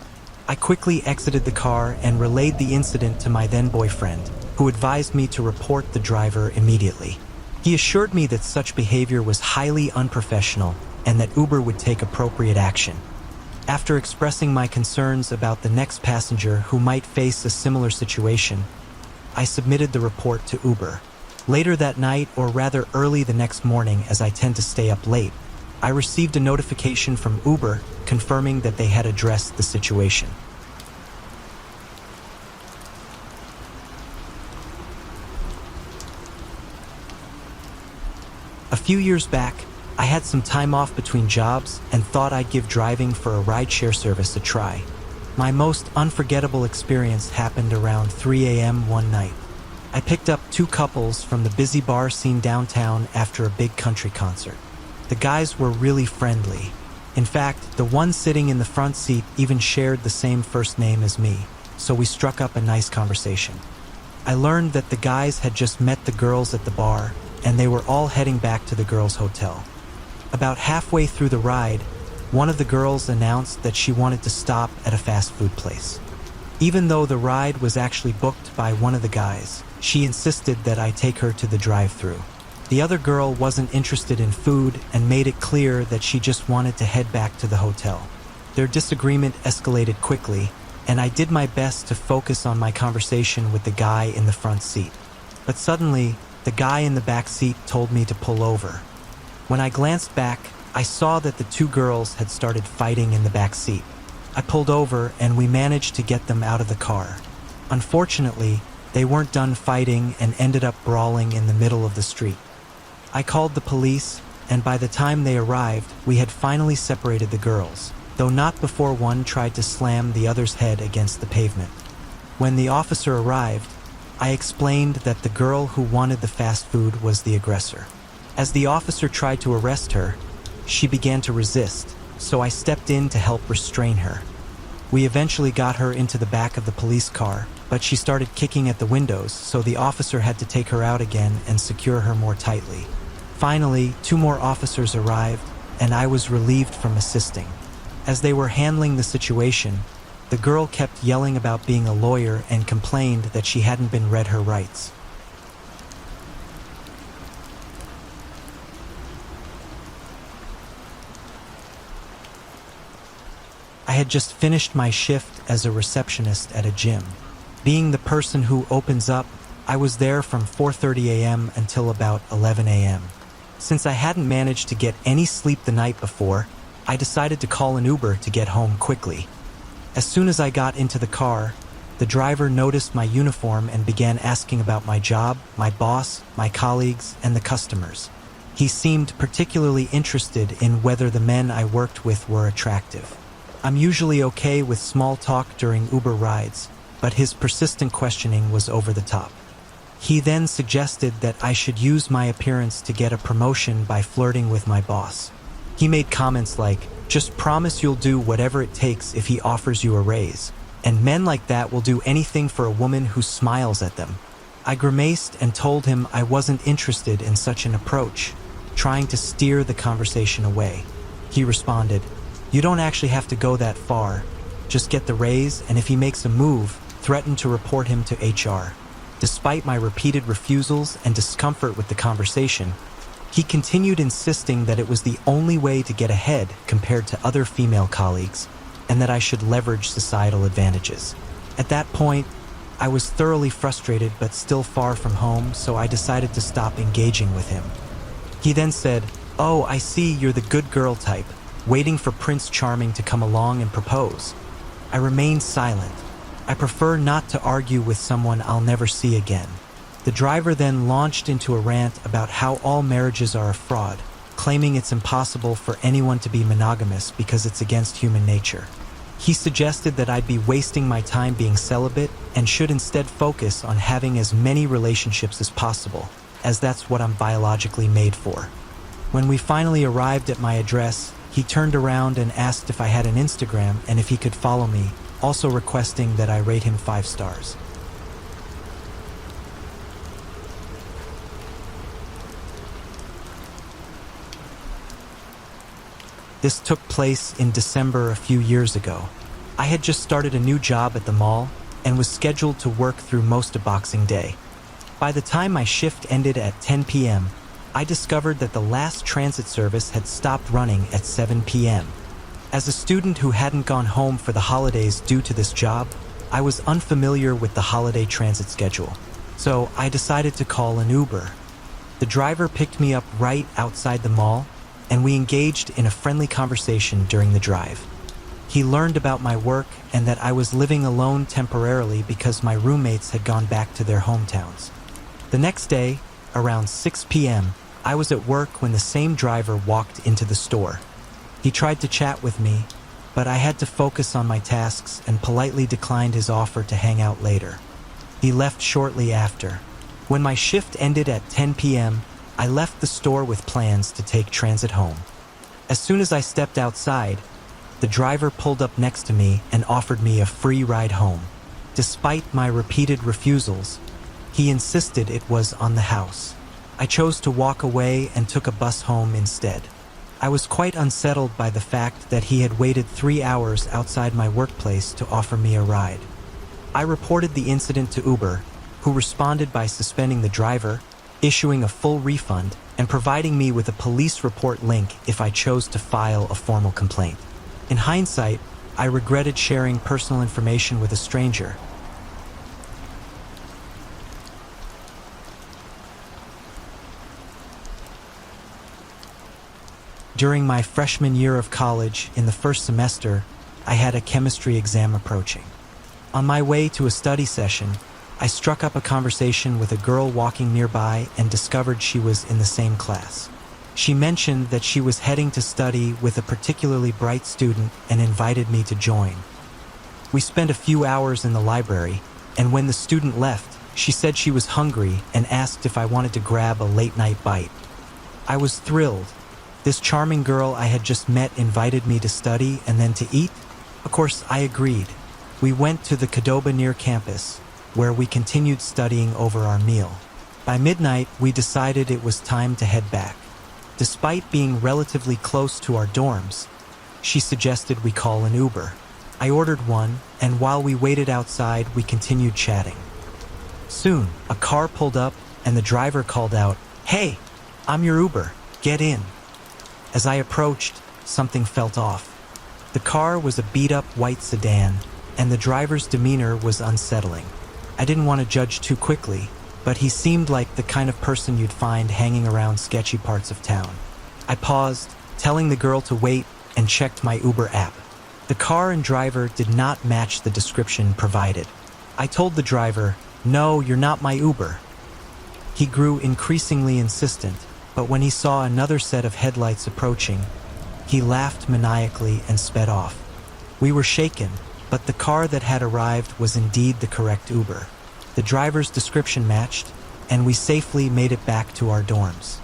I quickly exited the car and relayed the incident to my then-boyfriend, who advised me to report the driver immediately. He assured me that such behavior was highly unprofessional and that Uber would take appropriate action. After expressing my concerns about the next passenger who might face a similar situation, I submitted the report to Uber. Later that night, or rather early the next morning as I tend to stay up late, I received a notification from Uber confirming that they had addressed the situation. A few years back, I had some time off between jobs and thought I'd give driving for a rideshare service a try. My most unforgettable experience happened around 3 a.m. one night. I picked up two couples from the busy bar scene downtown after a big country concert. The guys were really friendly. In fact, the one sitting in the front seat even shared the same first name as me, so we struck up a nice conversation. I learned that the guys had just met the girls at the bar, and they were all heading back to the girls' hotel. About halfway through the ride, one of the girls announced that she wanted to stop at a fast food place. Even though the ride was actually booked by one of the guys, she insisted that I take her to the drive-thru. The other girl wasn't interested in food and made it clear that she just wanted to head back to the hotel. Their disagreement escalated quickly, and I did my best to focus on my conversation with the guy in the front seat. But suddenly, the guy in the back seat told me to pull over. When I glanced back, I saw that the two girls had started fighting in the back seat. I pulled over and we managed to get them out of the car. Unfortunately, they weren't done fighting and ended up brawling in the middle of the street. I called the police, and by the time they arrived, we had finally separated the girls, though not before one tried to slam the other's head against the pavement. When the officer arrived, I explained that the girl who wanted the fast food was the aggressor. As the officer tried to arrest her, she began to resist, so I stepped in to help restrain her. We eventually got her into the back of the police car, but she started kicking at the windows, so the officer had to take her out again and secure her more tightly. Finally, two more officers arrived, and I was relieved from assisting. As they were handling the situation, the girl kept yelling about being a lawyer and complained that she hadn't been read her rights. I had just finished my shift as a receptionist at a gym. Being the person who opens up, I was there from 4:30 a.m. until about 11 a.m. Since I hadn't managed to get any sleep the night before, I decided to call an Uber to get home quickly. As soon as I got into the car, the driver noticed my uniform and began asking about my job, my boss, my colleagues, and the customers. He seemed particularly interested in whether the men I worked with were attractive. I'm usually okay with small talk during Uber rides, but his persistent questioning was over the top. He then suggested that I should use my appearance to get a promotion by flirting with my boss. He made comments like, "Just promise you'll do whatever it takes if he offers you a raise, and men like that will do anything for a woman who smiles at them." I grimaced and told him I wasn't interested in such an approach, trying to steer the conversation away. He responded, "You don't actually have to go that far. Just get the raise, and if he makes a move, threaten to report him to HR." Despite my repeated refusals and discomfort with the conversation, he continued insisting that it was the only way to get ahead compared to other female colleagues, and that I should leverage societal advantages. At that point, I was thoroughly frustrated but still far from home, so I decided to stop engaging with him. He then said, "Oh, I see you're the good girl type, waiting for Prince Charming to come along and propose." I remained silent. I prefer not to argue with someone I'll never see again. The driver then launched into a rant about how all marriages are a fraud, claiming it's impossible for anyone to be monogamous because it's against human nature. He suggested that I'd be wasting my time being celibate and should instead focus on having as many relationships as possible, as that's what I'm biologically made for. When we finally arrived at my address, he turned around and asked if I had an Instagram and if he could follow me, also requesting that I rate him 5 stars. This took place in December a few years ago. I had just started a new job at the mall and was scheduled to work through most of Boxing Day. By the time my shift ended at 10 p.m., I discovered that the last transit service had stopped running at 7 p.m. As a student who hadn't gone home for the holidays due to this job, I was unfamiliar with the holiday transit schedule, so I decided to call an Uber. The driver picked me up right outside the mall, and we engaged in a friendly conversation during the drive. He learned about my work and that I was living alone temporarily because my roommates had gone back to their hometowns. The next day, around 6 p.m., I was at work when the same driver walked into the store. He tried to chat with me, but I had to focus on my tasks and politely declined his offer to hang out later. He left shortly after. When my shift ended at 10 p.m., I left the store with plans to take transit home. As soon as I stepped outside, the driver pulled up next to me and offered me a free ride home. Despite my repeated refusals, he insisted it was on the house. I chose to walk away and took a bus home instead. I was quite unsettled by the fact that he had waited 3 hours outside my workplace to offer me a ride. I reported the incident to Uber, who responded by suspending the driver, issuing a full refund, and providing me with a police report link if I chose to file a formal complaint. In hindsight, I regretted sharing personal information with a stranger. During my freshman year of college, in the first semester, I had a chemistry exam approaching. On my way to a study session, I struck up a conversation with a girl walking nearby and discovered she was in the same class. She mentioned that she was heading to study with a particularly bright student and invited me to join. We spent a few hours in the library, and when the student left, she said she was hungry and asked if I wanted to grab a late-night bite. I was thrilled. This charming girl I had just met invited me to study and then to eat. Of course, I agreed. We went to the Cadoba near campus, where we continued studying over our meal. By midnight, we decided it was time to head back. Despite being relatively close to our dorms, she suggested we call an Uber. I ordered one, and while we waited outside, we continued chatting. Soon, a car pulled up, and the driver called out, "Hey, I'm your Uber, get in." As I approached, something felt off. The car was a beat-up white sedan, and the driver's demeanor was unsettling. I didn't want to judge too quickly, but he seemed like the kind of person you'd find hanging around sketchy parts of town. I paused, telling the girl to wait, and checked my Uber app. The car and driver did not match the description provided. I told the driver, "No, you're not my Uber." He grew increasingly insistent, but when he saw another set of headlights approaching, he laughed maniacally and sped off. We were shaken, but the car that had arrived was indeed the correct Uber. The driver's description matched, and we safely made it back to our dorms.